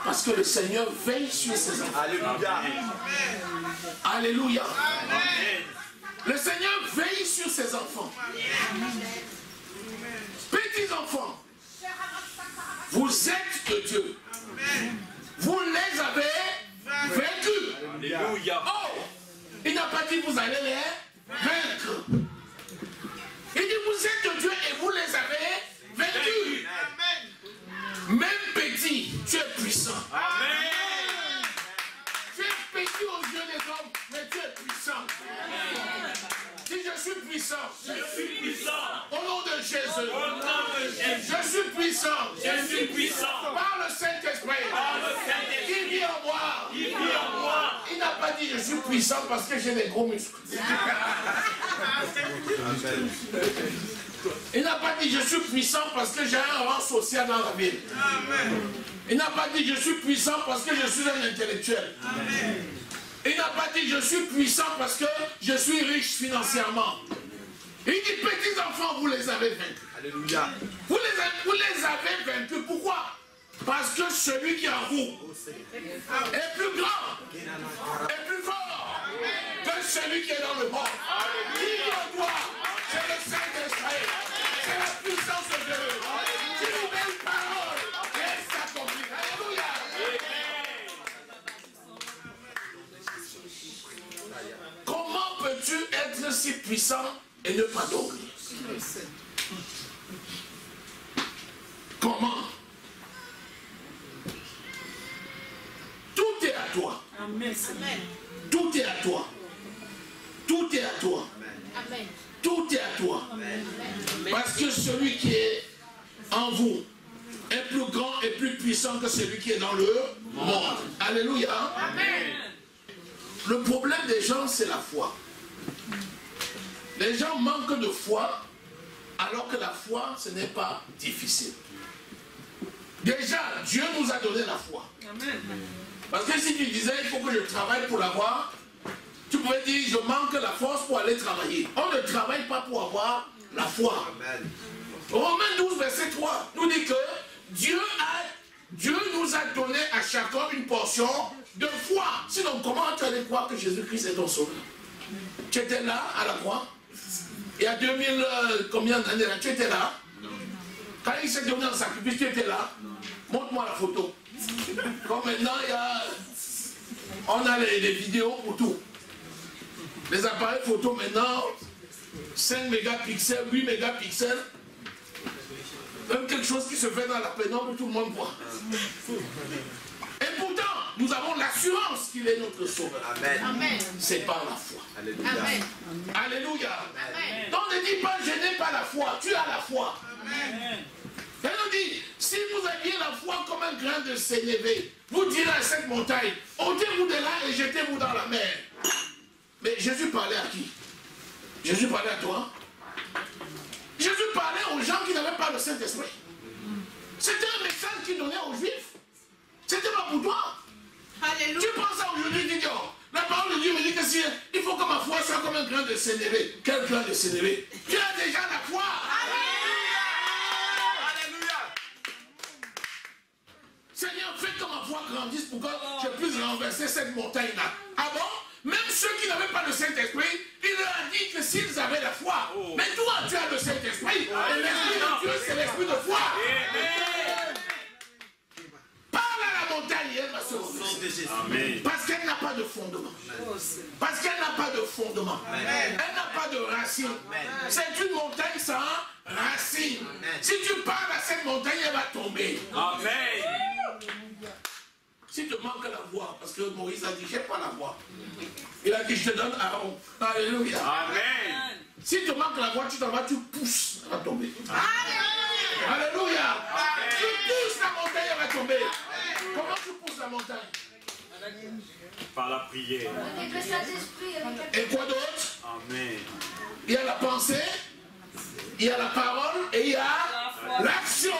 Parce que le Seigneur veille sur ses enfants. Alléluia. Alléluia. Amen. Le Seigneur veille sur ses enfants. Petits enfants, vous êtes de Dieu. Vous les avez vaincus. Alléluia. Oh, il n'a pas dit vous allez les vaincre. Il dit vous êtes de Dieu et vous les avez vaincus. Même petit, tu es puissant. Amen. Tu es petit aux yeux des hommes, mais tu es puissant. Si je suis puissant, Je suis puissant. au nom de Jésus, Au nom de Jésus. je suis puissant. Je suis puissant. Par le Saint-Esprit, Par le Saint-Esprit. qui vit en moi. Il vit en moi. Il n'a pas dit je suis puissant parce que j'ai des gros muscles. Amen. Il n'a pas dit je suis puissant parce que j'ai un rang social dans la ville. Il n'a pas dit je suis puissant parce que je suis un intellectuel. Il n'a pas dit je suis puissant parce que je suis riche financièrement. Il dit petits enfants, vous les avez vaincus. Alléluia. Vous les avez vaincus. Pourquoi? Parce que celui qui est en vous est plus grand, est plus fort que celui qui est dans le monde. Qui est en toi? C'est le Saint-Esprit. C'est la puissance de Dieu. Tu lui mets une parole et elle s'accomplit. Alléluia. Comment peux-tu être si puissant et ne pas dormir? Comment? Tout est à toi. Tout est à toi. Tout est à toi. Amen. Tout est à toi. Parce que celui qui est en vous est plus grand et plus puissant que celui qui est dans le monde. Alléluia. Amen. Le problème des gens, c'est la foi. Les gens manquent de foi, alors que la foi, ce n'est pas difficile. Déjà, Dieu nous a donné la foi. Parce que si tu disais, il faut que je travaille pour l'avoir, tu pouvais dire, je manque la force pour aller travailler. On ne travaille pas pour avoir la foi. Amen. Romains 12, verset 3, nous dit que Dieu nous a donné à chacun une portion de foi. Sinon, comment tu allais croire que Jésus-Christ est ton sauveur? Tu étais là, à la croix. Il y a 2000, combien d'années là, tu étais là. Quand il s'est donné en sacrifice, tu étais là. Montre-moi la photo. Comme maintenant, on a les vidéos pour tout. Les appareils photo maintenant, 5 mégapixels, 8 mégapixels. Même quelque chose qui se fait dans la pénombre, tout le monde voit. Et pourtant, nous avons l'assurance qu'il est notre sauveur. Amen. Amen. C'est par la foi. Alléluia. Amen. Alléluia. Amen. Donc ne dis pas, je n'ai pas la foi. Tu as la foi. Elle nous dit, si vous aviez la foi comme un grain de sénévé, vous direz à cette montagne, ôtez-vous de là et jetez-vous dans la mer. Mais Jésus parlait à qui? Jésus parlait à toi? Jésus parlait aux gens qui n'avaient pas le Saint-Esprit. C'était un message qu'il donnait aux Juifs. C'était pas pour toi. Alléluia. Tu penses à aujourd'hui, tu dis, oh, la parole de Dieu me dit que si il faut que ma foi soit comme un grain de sénévé. Quel grain de sénévé? Tu as déjà la foi. Alléluia. Seigneur, fais que ma foi grandisse pour que je puisse renverser cette montagne-là. Ah bon? Même ceux qui n'avaient pas le Saint-Esprit, il leur a dit que s'ils avaient la foi. Mais toi, tu as le Saint-Esprit. Et l'Esprit de Dieu, c'est l'Esprit de foi. Parle à la montagne et elle va se renverser. Amen. Parce qu'elle n'a pas de fondement. Parce qu'elle n'a pas de fondement. Elle n'a pas de racine. C'est une montagne sans racine. Si tu parles à cette montagne, elle va tomber. Amen. Si tu manques la voix, parce que Moïse a dit, j'ai pas la voix. Il a dit, je te donne Aaron. Alléluia. Amen. Si tu manques la voix, tu t'en vas, tu pousses, elle va tomber. Alléluia. Tu pousses la montagne, elle va tomber. Comment tu pousses la montagne? Par la prière. Avec le Saint-Esprit, avec Et quoi d'autre? Amen. Il y a la pensée, il y a la parole et il y a l'action.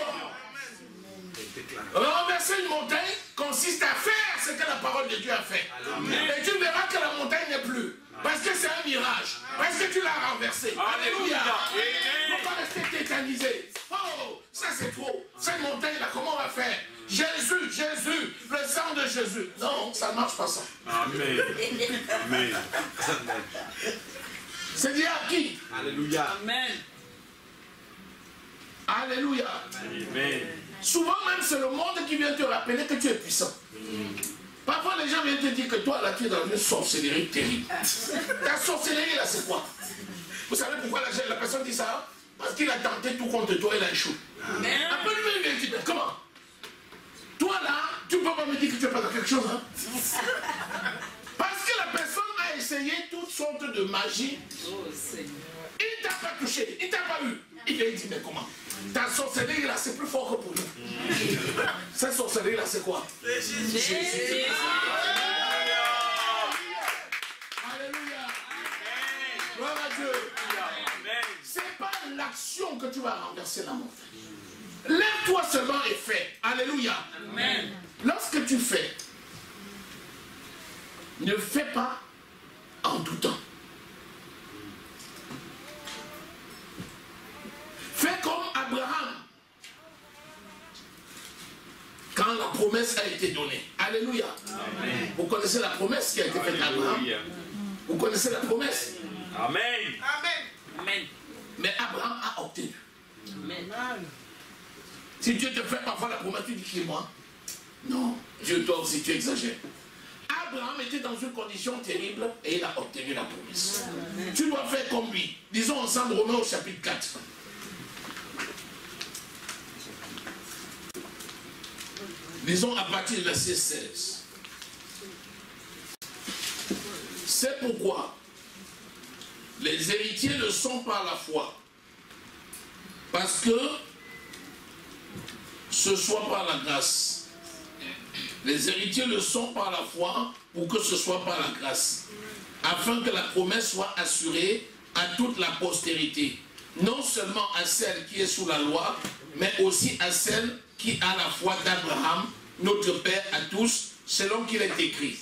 Renverser une montagne consiste à faire ce que la parole de Dieu a fait. Amen. Et tu verras que la montagne n'est plus. Parce que c'est un mirage. Parce que tu l'as renversé. Alléluia. Il ne faut pas rester tétanisé. Oh, ça c'est trop. Cette montagne-là, comment on va faire? Jésus, Jésus, le sang de Jésus. Non, ça ne marche pas ça. Amen. Amen. C'est dit à qui? Alléluia. Amen. Alléluia. Amen. Souvent même, c'est le monde qui vient te rappeler que tu es puissant. Parfois, les gens viennent te dire que toi, là, tu es dans une sorcellerie terrible. Ta sorcellerie, là, c'est quoi? Vous savez pourquoi la personne dit ça? Parce qu'il a tenté tout contre toi et il a échoué. Après, lui, il vient te dire, comment? Toi, là, tu ne peux pas me dire que tu es pas dans quelque chose, hein? Parce que la personne a essayé toutes sortes de magie. Il ne t'a pas touché, il ne t'a pas eu. Il vient dit, mais comment? Ta sorcellerie là, c'est plus fort que pour nous. Cette sorcellerie là, c'est quoi? Jésus. Alléluia. Gloire à Dieu. C'est pas l'action que tu vas renverser la montagne. Lève-toi seulement et fais. Alléluia. Amen. Lorsque tu fais, ne fais pas en doutant. Fais comme Abraham. Quand la promesse a été donnée. Alléluia. Amen. Vous connaissez la promesse qui a été faite à Abraham? Vous connaissez la promesse? Amen. Amen. Amen. Mais Abraham a obtenu. Amen. Si Dieu te fait parfois la promesse, tu dis qui est moi? Non. Dieu, toi aussi, tu exagères. Abraham était dans une condition terrible et il a obtenu la promesse. Amen. Tu dois faire comme lui. Disons ensemble Romains au chapitre 4. Disons à partir du verset 16. C'est pourquoi les héritiers le sont par la foi. Parce que ce soit par la grâce. Les héritiers le sont par la foi pour que ce soit par la grâce. Afin que la promesse soit assurée à toute la postérité. Non seulement à celle qui est sous la loi, mais aussi à celle qui a la foi d'Abraham, notre Père à tous, selon qu'il est écrit.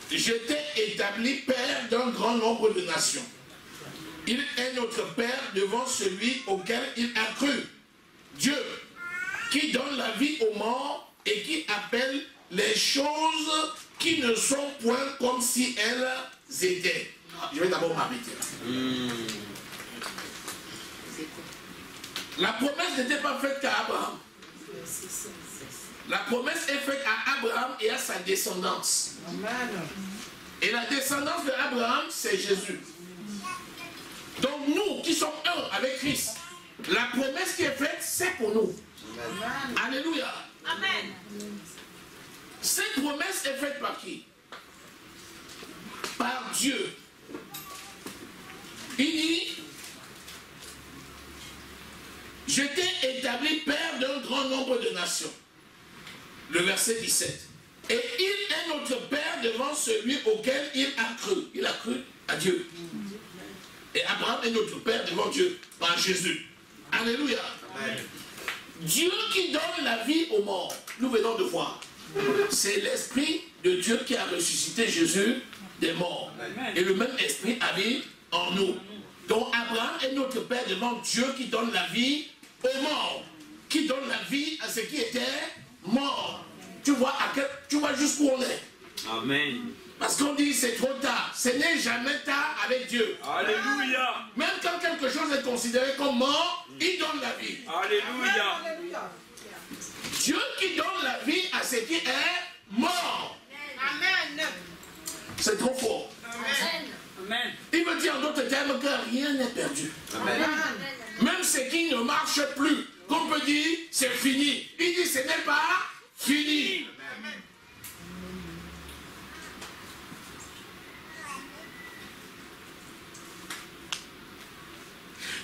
J'étais établi Père d'un grand nombre de nations. Il est notre Père devant celui auquel il a cru. Dieu, qui donne la vie aux morts et qui appelle les choses qui ne sont point comme si elles étaient. Je vais d'abord m'arrêter là. La promesse n'était pas faite qu'à Abraham. La promesse est faite à Abraham et à sa descendance. Et la descendance d'Abraham, c'est Jésus. Donc nous qui sommes un avec Christ, la promesse qui est faite, c'est pour nous. Alléluia. Amen. Cette promesse est faite par qui? Par Dieu. Il dit, je t'ai établi Père d'un grand nombre de nations. Le verset 17. Et il est notre Père devant celui auquel il a cru. Il a cru à Dieu. Et Abraham est notre Père devant Dieu, par Jésus. Alléluia. Amen. Dieu qui donne la vie aux morts, nous venons de voir. C'est l'Esprit de Dieu qui a ressuscité Jésus des morts. Amen. Et le même Esprit habite en nous. Donc Abraham est notre Père devant Dieu qui donne la vie aux morts. Qui donne la vie à ceux qui étaient morts. Tu vois jusqu'où on est. Amen. Parce qu'on dit c'est trop tard. Ce n'est jamais tard avec Dieu. Alléluia. Même quand quelque chose est considéré comme mort, il donne la vie. Alléluia. Dieu qui donne la vie à ce qui est mort. Amen. C'est trop fort. Amen. Amen. Il veut dire en d'autres termes que rien n'est perdu. Amen. Même ce qui ne marche plus, qu'on peut dire c'est fini. Il dit ce n'est pas fini. Amen.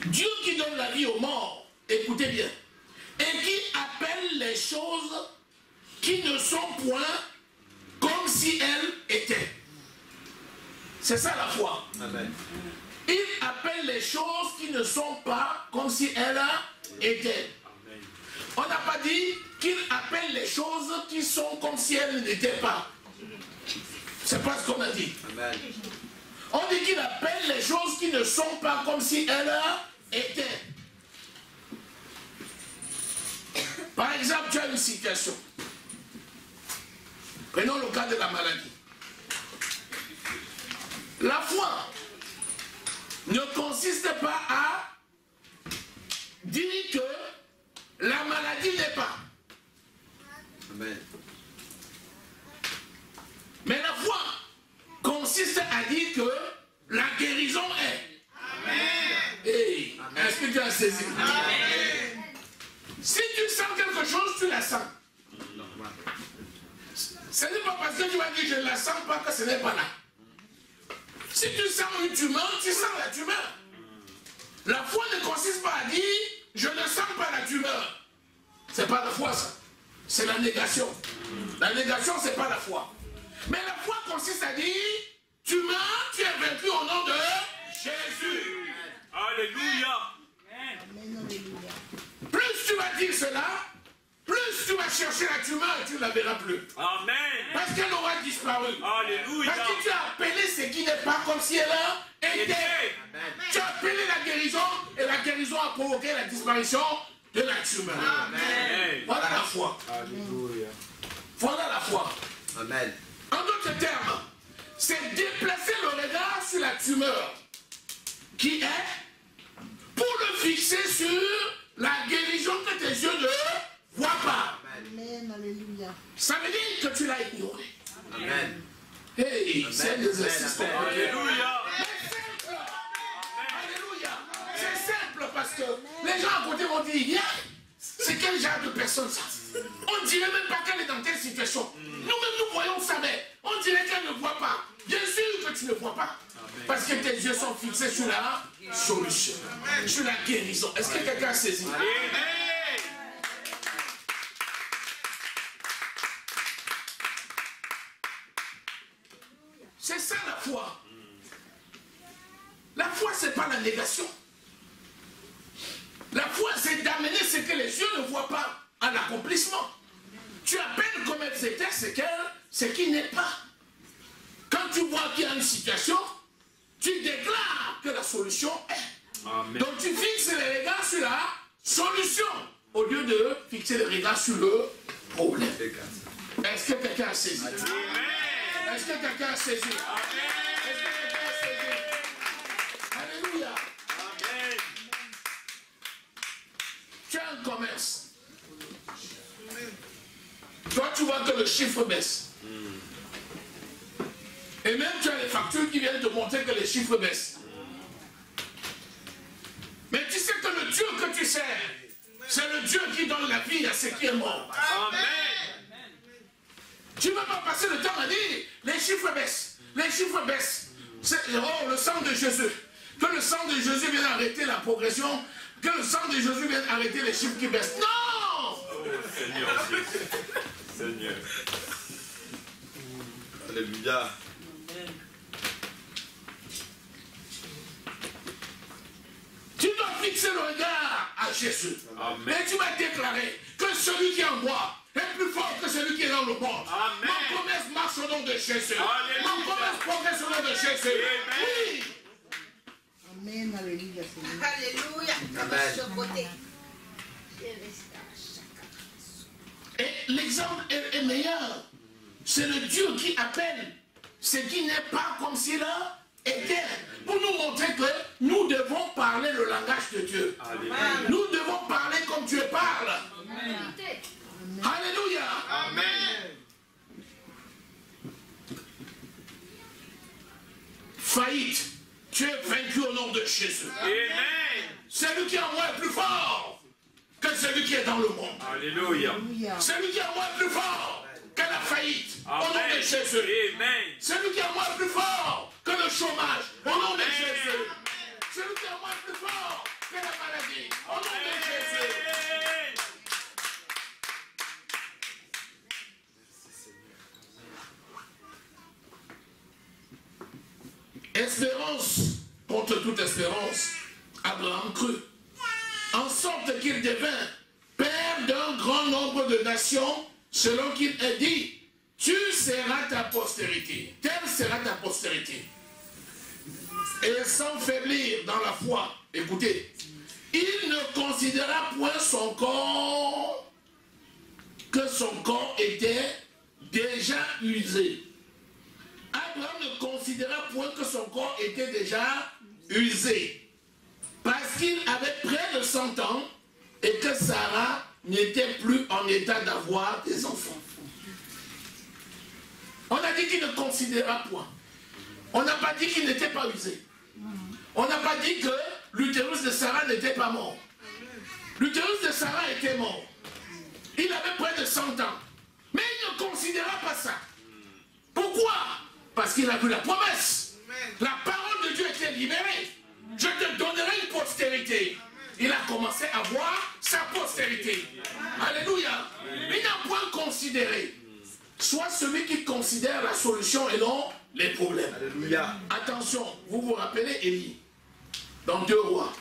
Dieu qui donne la vie aux morts, écoutez bien, et qui appelle les choses qui ne sont point comme si elles étaient. C'est ça la foi. Amen. Il appelle les choses qui ne sont pas comme si elles étaient. On n'a pas dit qu'il appelle les choses qui sont comme si elles n'étaient pas. C'est pas ce qu'on a dit. Amen. On dit qu'il appelle les choses qui ne sont pas comme si elles étaient. Par exemple, tu as une situation. Prenons le cas de la maladie. La foi ne consiste pas à dire que la maladie n'est pas. Amen. Mais la foi consiste à dire que la guérison est. Amen. Hey, est-ce que tu as saisi? Amen. Si tu sens quelque chose, tu la sens. Ce n'est pas parce que tu vas dire je ne la sens pas que ce n'est pas là. Si tu sens une tumeur, tu sens la tumeur. La foi ne consiste pas à dire je ne sens pas la tumeur. C'est pas la foi ça. C'est la négation. La négation, c'est pas la foi. Mais la foi consiste à dire tu meurs, tu es vaincu au nom de Jésus. Alléluia. Plus tu vas dire cela, plus tu vas chercher la tumeur et tu ne la verras plus. Amen. Parce qu'elle aura disparu. Alléluia. Parce que tu as appelé ce qui n'est pas comme si elle était. Tu as appelé la guérison et la guérison a provoqué la disparition de la tumeur. Amen. Voilà la foi. Alléluia. Voilà la foi. Amen. En d'autres termes, c'est déplacer le regard sur la tumeur qui est pour le fixer sur la guérison que tes yeux ne voient pas. Amen, alléluia. Ça veut dire que tu l'as ignoré. Amen. Hey, c'est un exercice qu'on peut faire. Alléluia. C'est simple. Alléluia. C'est simple parce que les gens à côté vont dire, viens, c'est quel genre de personne ça? On dirait même pas qu'elle est dans telle situation. Nous-mêmes nous voyons ça, mais on dirait qu'elle ne voit pas. Bien sûr que tu ne vois pas. Parce que tes yeux sont fixés sur la solution, sur la guérison. Est-ce que quelqu'un a saisi? C'est ça la foi. La foi, c'est pas la négation. La foi, c'est d'amener ce que les yeux ne voient pas à l'accomplissement. Tu appelles comme elles étaient ce qui n'est pas. Quand tu vois qu'il y a une situation, tu déclares que la solution est. Amen. Donc tu fixes les regards sur la solution au lieu de fixer les regards sur le problème. Est-ce que quelqu'un a saisi? Est-ce que quelqu'un a saisi? Est-ce que quelqu'un a saisi? Alléluia. Amen. Tu as un commerce. Toi, tu vois que le chiffre baisse. Et même tu as les factures qui viennent te montrer que les chiffres baissent. Mais tu sais que le Dieu que tu sers, c'est le Dieu qui donne la vie à ceux qui est mort. Amen. Tu ne vas pas passer le temps à dire les chiffres baissent. Les chiffres baissent. Oh, le sang de Jésus. Que le sang de Jésus vienne arrêter la progression. Que le sang de Jésus vienne arrêter les chiffres qui baissent. Non! Oh, Seigneur Jésus. Seigneur. Alléluia. Tu dois fixer le regard à Jésus. Amen. Et tu vas déclarer que celui qui est en moi est plus fort que celui qui est dans le monde. Amen. Mon commerce marche au nom de Jésus. Alléluia. Mon commerce progresse au nom de Jésus. Amen. Oui. Amen, alléluia, Seigneur. Alléluia. Amen. Et l'exemple est meilleur. C'est le Dieu qui appelle ce qui n'est pas comme s'il était. Pour nous montrer que nous devons parler le langage de Dieu. Alléluia. Nous devons parler comme Dieu parle. Vérité. Alléluia. Amen. Faillite. Tu es vaincu au nom de Jésus. Amen. Celui qui est en moi est plus fort que celui qui est dans le monde. Alléluia. Alléluia. Celui qui est en moi est plus fort que la faillite. Au nom de Amen. Jésus. Amen. Celui qui est en moi est plus fort que le chômage. Au nom de Amen. Jésus. Celui qui est en moi est plus fort que la maladie. Au nom de Jésus. Espérance, contre toute espérance, Abraham crut, en sorte qu'il devint père père d'un grand nombre de nations, selon qu'il est dit, tu seras ta postérité. Telle sera ta postérité. Et sans faiblir dans la foi, écoutez, il ne considéra point son corps, que son corps était déjà usé. Abraham ne considéra point que son corps était déjà usé, parce qu'il avait près de 100 ans et que Sarah n'était plus en état d'avoir des enfants. On a dit qu'il ne considéra point. On n'a pas dit qu'il n'était pas usé. On n'a pas dit que l'utérus de Sarah n'était pas mort. L'utérus de Sarah était mort. Il avait près de 100 ans. Mais il ne considéra pas ça. Pourquoi? Parce qu'il a vu la promesse. La parole de Dieu était libérée. Je te donnerai une postérité. Il a commencé à voir sa postérité. Alléluia. Il n'a point considéré. Soit celui qui considère la solution et non les problèmes. Alléluia. Attention, vous vous rappelez Élie, dans 2 Rois,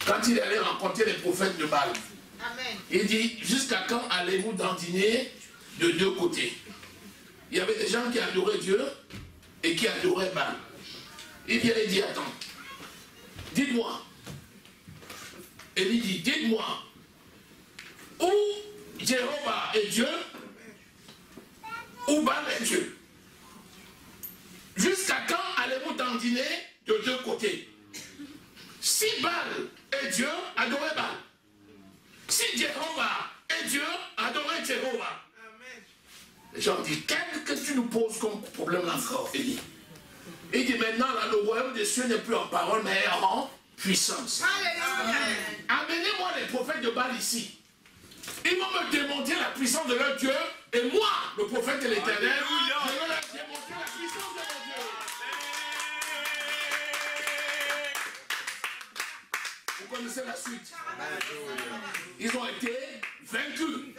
quand il allait rencontrer les prophètes de Baal. Amen. Il dit, jusqu'à quand allez-vous dandiner de 2 côtés? Il y avait des gens qui adoraient Dieu et qui adoraient Baal. Il vient et dit, attends, dites-moi. Élie dit, dites-moi, où Jéhovah est Dieu, où Baal est Dieu? Jusqu'à quand allez-vous dandiner de 2 côtés? Si Baal est Dieu, adorez Baal. Si Jéhovah est Dieu, adorez Jéhovah. Les gens disent, qu'est-ce que tu nous poses comme problème là encore, Élie? Il dit maintenant, là, le royaume des cieux n'est plus en parole, mais en puissance. Alléluia. Amenez-moi les prophètes de Baal ici. Ils vont me démontrer la puissance de leur Dieu, et moi, le prophète de l'Éternel, je vais leur démontrer la puissance de mon Dieu. Vous connaissez la suite. Ils ont été vaincus.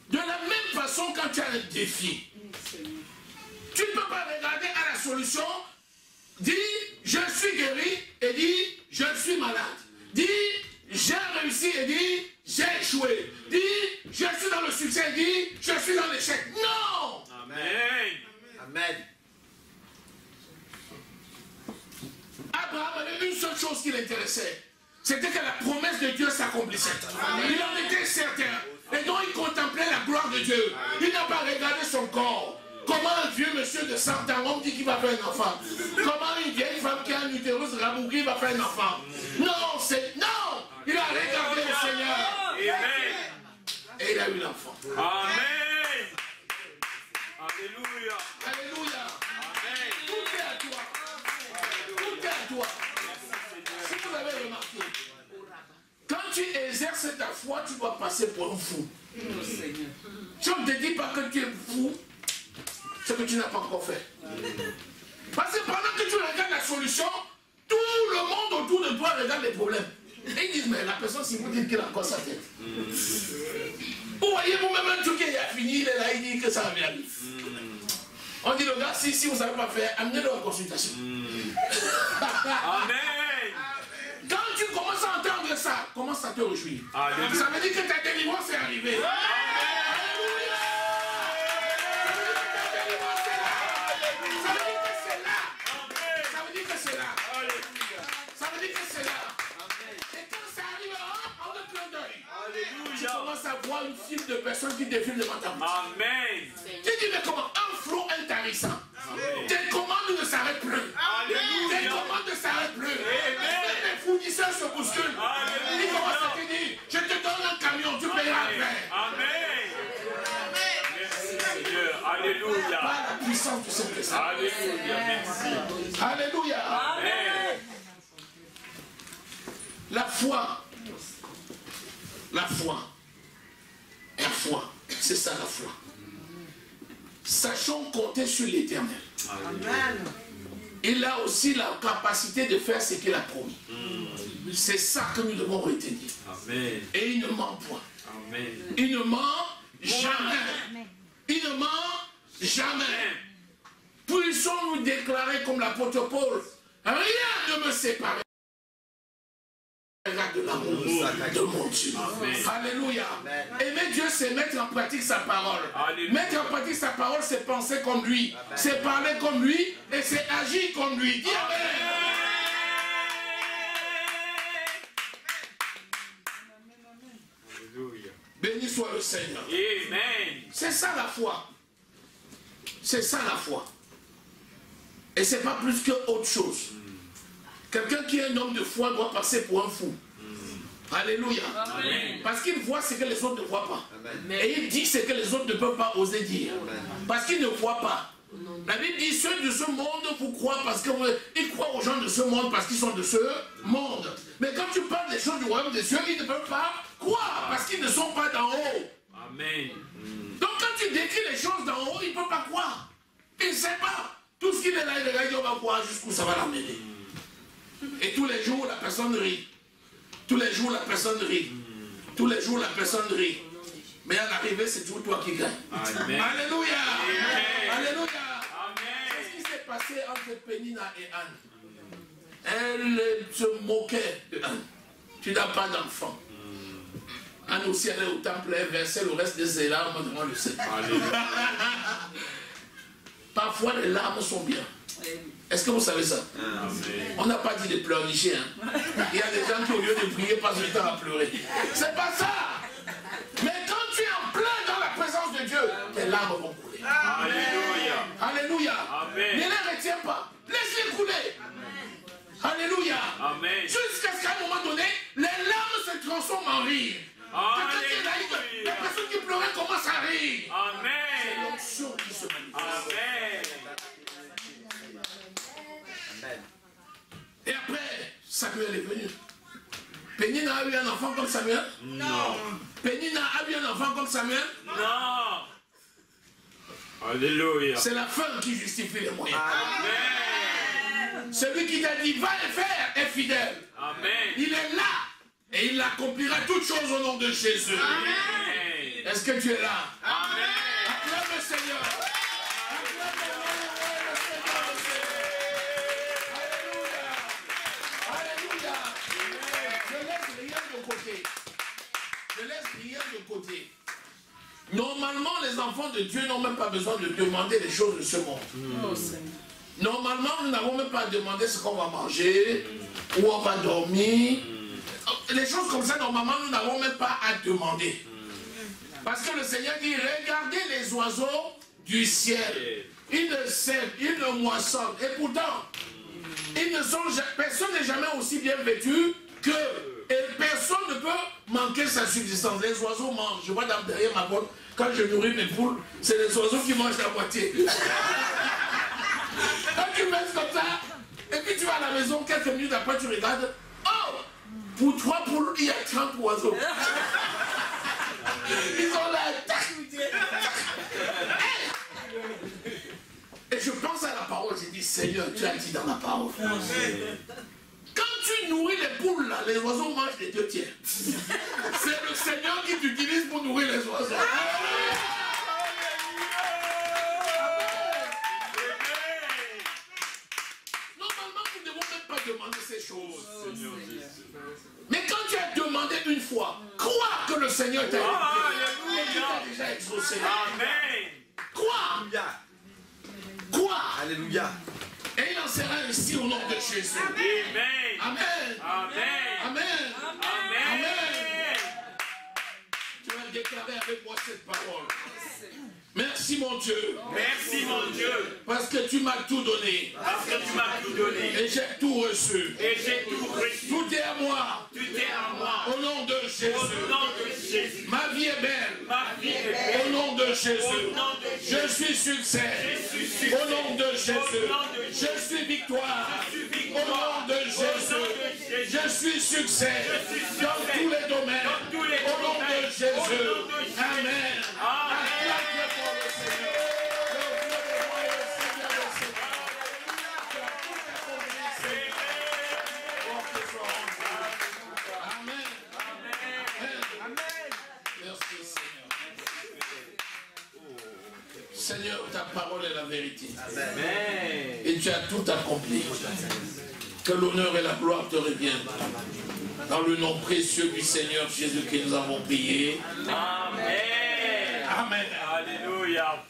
De la même façon, quand tu as un défi, tu ne peux pas regarder à la solution, dis je suis guéri et dis je suis malade. Dis j'ai réussi et dis j'ai échoué. Dis je suis dans le succès et dis je suis dans l'échec. Non! Amen. Amen. Abraham avait une seule chose qui l'intéressait. C'était que la promesse de Dieu s'accomplissait. Il en était certain. Et donc il contemplait la gloire de Dieu. Il n'a pas regardé son corps. Comment un vieux monsieur de 100 ans, on dit qu'il va faire un enfant. Comment une vieille femme qui a un utérus rabouqué va faire un enfant. Non, c'est... Non! Il a regardé le Seigneur. Amen. Et il a eu l'enfant. Amen. Alléluia. Alléluia. Amen. Tout est à toi. Tout est à toi. Si vous avez remarqué, quand tu exerces ta foi, tu dois passer pour un fou. Si on ne te dit pas que tu es fou, c'est que tu n'as pas encore fait. Parce que pendant que tu regardes la solution, tout le monde autour de toi regarde les problèmes. Et ils disent, mais la personne, si vous dites qu'il a encore sa tête. Vous voyez vous-même un truc qui a fini, il est là, il dit que ça va bien. On dit, le gars, si vous ne savez pas faire, amenez-le en consultation. Amen. Quand tu commences à entendre ça, commence à te réjouir. Alléluia. Ça veut dire que ta délivrance est arrivée. Alléluia. Ça veut dire que c'est là. Ça veut dire que c'est là. Ça veut dire que c'est là. Et quand ça arrive, on ne clin d'œil. Tu commences à voir une file de personnes qui défilent devant ta bouche. Amen. Tu dis, mais comment? Un flot intarissant. Tes commandes ne s'arrêtent plus. Tes commandes ne s'arrêtent plus. Les fournisseurs se bousculent. Ils commencent à te dire, je te donne un camion, tu payeras après. Amen. Merci Seigneur. Alléluia. Par la puissance du Saint-Esprit. Alléluia. Merci. Alléluia. Amen. La foi. La foi. La foi. C'est ça la foi. Sachons compter sur l'Éternel. Amen. Il a aussi la capacité de faire ce qu'il a promis. C'est ça que nous devons retenir. Amen. Et il ne ment point. Amen. Il ne ment jamais. Il ne ment jamais. Puissons-nous déclarer comme l'apôtre Paul, rien ne me séparera de l'amour de mon Dieu. Alléluia. Aimer Dieu, c'est mettre en pratique sa parole. Mettre en pratique sa parole, c'est penser comme lui, c'est parler comme lui et c'est agir comme lui. Dis Amen. Béni soit le Seigneur. Amen. C'est ça la foi. C'est ça la foi. Et c'est pas plus que autre chose. Quelqu'un qui est un homme de foi doit passer pour un fou. Alléluia. Amen. Parce qu'il voit ce que les autres ne voient pas. Amen. Et il dit ce que les autres ne peuvent pas oser dire. Parce qu'il ne voit pas. La Bible dit ceux de ce monde vous croient parce qu'ils croient aux gens de ce monde parce qu'ils sont de ce monde. Mais quand tu parles des choses du royaume des cieux, ils ne peuvent pas croire parce qu'ils ne sont pas d'en haut. Amen. Donc quand tu décris les choses d'en haut, il ne peut pas croire. Il ne sait pas. Tout ce qu'il est là, il regarde, il va voir jusqu'où ça va l'amener. Et tous les jours, la personne rit. Tous les jours, la personne rit. Tous les jours, la personne rit. Mais à l'arrivée, c'est toujours toi qui gagne. Amen. Alléluia. Amen. Alléluia. Amen. Qu'est-ce qui s'est passé entre Pénina et Anne? Elle se moquait de Anne. Tu n'as pas d'enfant. Anne aussi allait au temple, elle versait le reste de ses larmes devant le Seigneur. Parfois les larmes sont bien. Est-ce que vous savez ça? Amen. On n'a pas dit de pleurnicher. Hein? Il y a des gens qui au lieu de prier passent le temps à pleurer. C'est pas ça. Mais quand tu es en plein dans la présence de Dieu, tes larmes vont couler. Alléluia. Alléluia. Amen. Ne les retiens pas. Laisse-les couler. Alléluia. Amen. Jusqu'à ce qu'à un moment donné, les larmes se transforment en rire. Quelqu'un qui est là, la personne qui pleurait commence à rire. C'est Amen. l'onction qui se manifeste. Amen. Amen. Et après, Samuel est venu. Pénina a eu un enfant comme Samuel? Non. Pénina a eu un enfant comme Samuel? Non. Alléluia. C'est la fin qui justifie les moyens. Amen. Celui qui t'a dit va le faire est fidèle. Amen. Il est là et il accomplira toutes choses au nom de Jésus. Amen. Est-ce que tu es là? Amen. Acclame le Seigneur. Acclame le Seigneur, le Seigneur. Alléluia. Alléluia. Je laisse rien de côté. Je laisse rien de côté. Normalement, les enfants de Dieu n'ont même pas besoin de demander les choses de ce monde. Normalement, nous n'avons même pas à demander ce qu'on va manger, où on va dormir. Les choses comme ça, normalement, nous n'avons même pas à demander. Parce que le Seigneur dit, regardez les oiseaux du ciel. Ils ne sèment, ils ne moissonnent. Et pourtant, personne n'est jamais aussi bien vêtu qu'eux. Et personne ne peut manquer sa subsistance. Les oiseaux mangent. Je vois derrière ma porte, quand je nourris mes poules, c'est les oiseaux qui mangent la moitié. Quand tu mets comme ça, et puis tu vas à la maison, quelques minutes après tu regardes, oh, pour 3 poules, il y a 30 oiseaux. Ils ont la tac. Et je pense à la parole, j'ai dit, Seigneur, tu as dit dans la parole. Quand tu nourris les poules, là, les oiseaux mangent les 2 tiers. C'est le Seigneur qui t'utilise pour nourrir les oiseaux. Normalement, nous ne devons même pas demander ces choses. Mais quand tu as demandé une fois, crois que le Seigneur t'a écouté. Il t'a déjà exaucé. Amen. Crois. Alléluia. Crois. Alléluia. Et il en sera ainsi au nom de Jésus. Amen. Amen. Amen. Amen. Amen. Amen. Tu vas déclarer avec moi cette parole. Merci mon Dieu. Merci mon Dieu. Parce que tu m'as tout donné. Parce que tu m'as tout donné. Et j'ai tout reçu. Et j'ai tout reçu. Tout est à moi. Tout est à moi. Au nom de Jésus. Au nom de Jésus. Ma vie est belle. Ma vie est belle. Au nom de Jésus. Au nom de Jésus. Je suis succès. Je suis succès. Au nom de Jésus. Au nom de Jésus. Je suis victoire. Je suis Au victoire. nom de Jésus. Je suis succès. Dans tous les domaines. Dans tous les Au nom de domaines. Jésus. Au nom de Jésus. Amen. Amen. Acclame pour le Seigneur. Seigneur, ta parole est la vérité. Amen. Et tu as tout accompli. Que l'honneur et la gloire te reviennent. Dans le nom précieux du Seigneur Jésus-Christ, nous avons prié. Amen. Amen. Alléluia.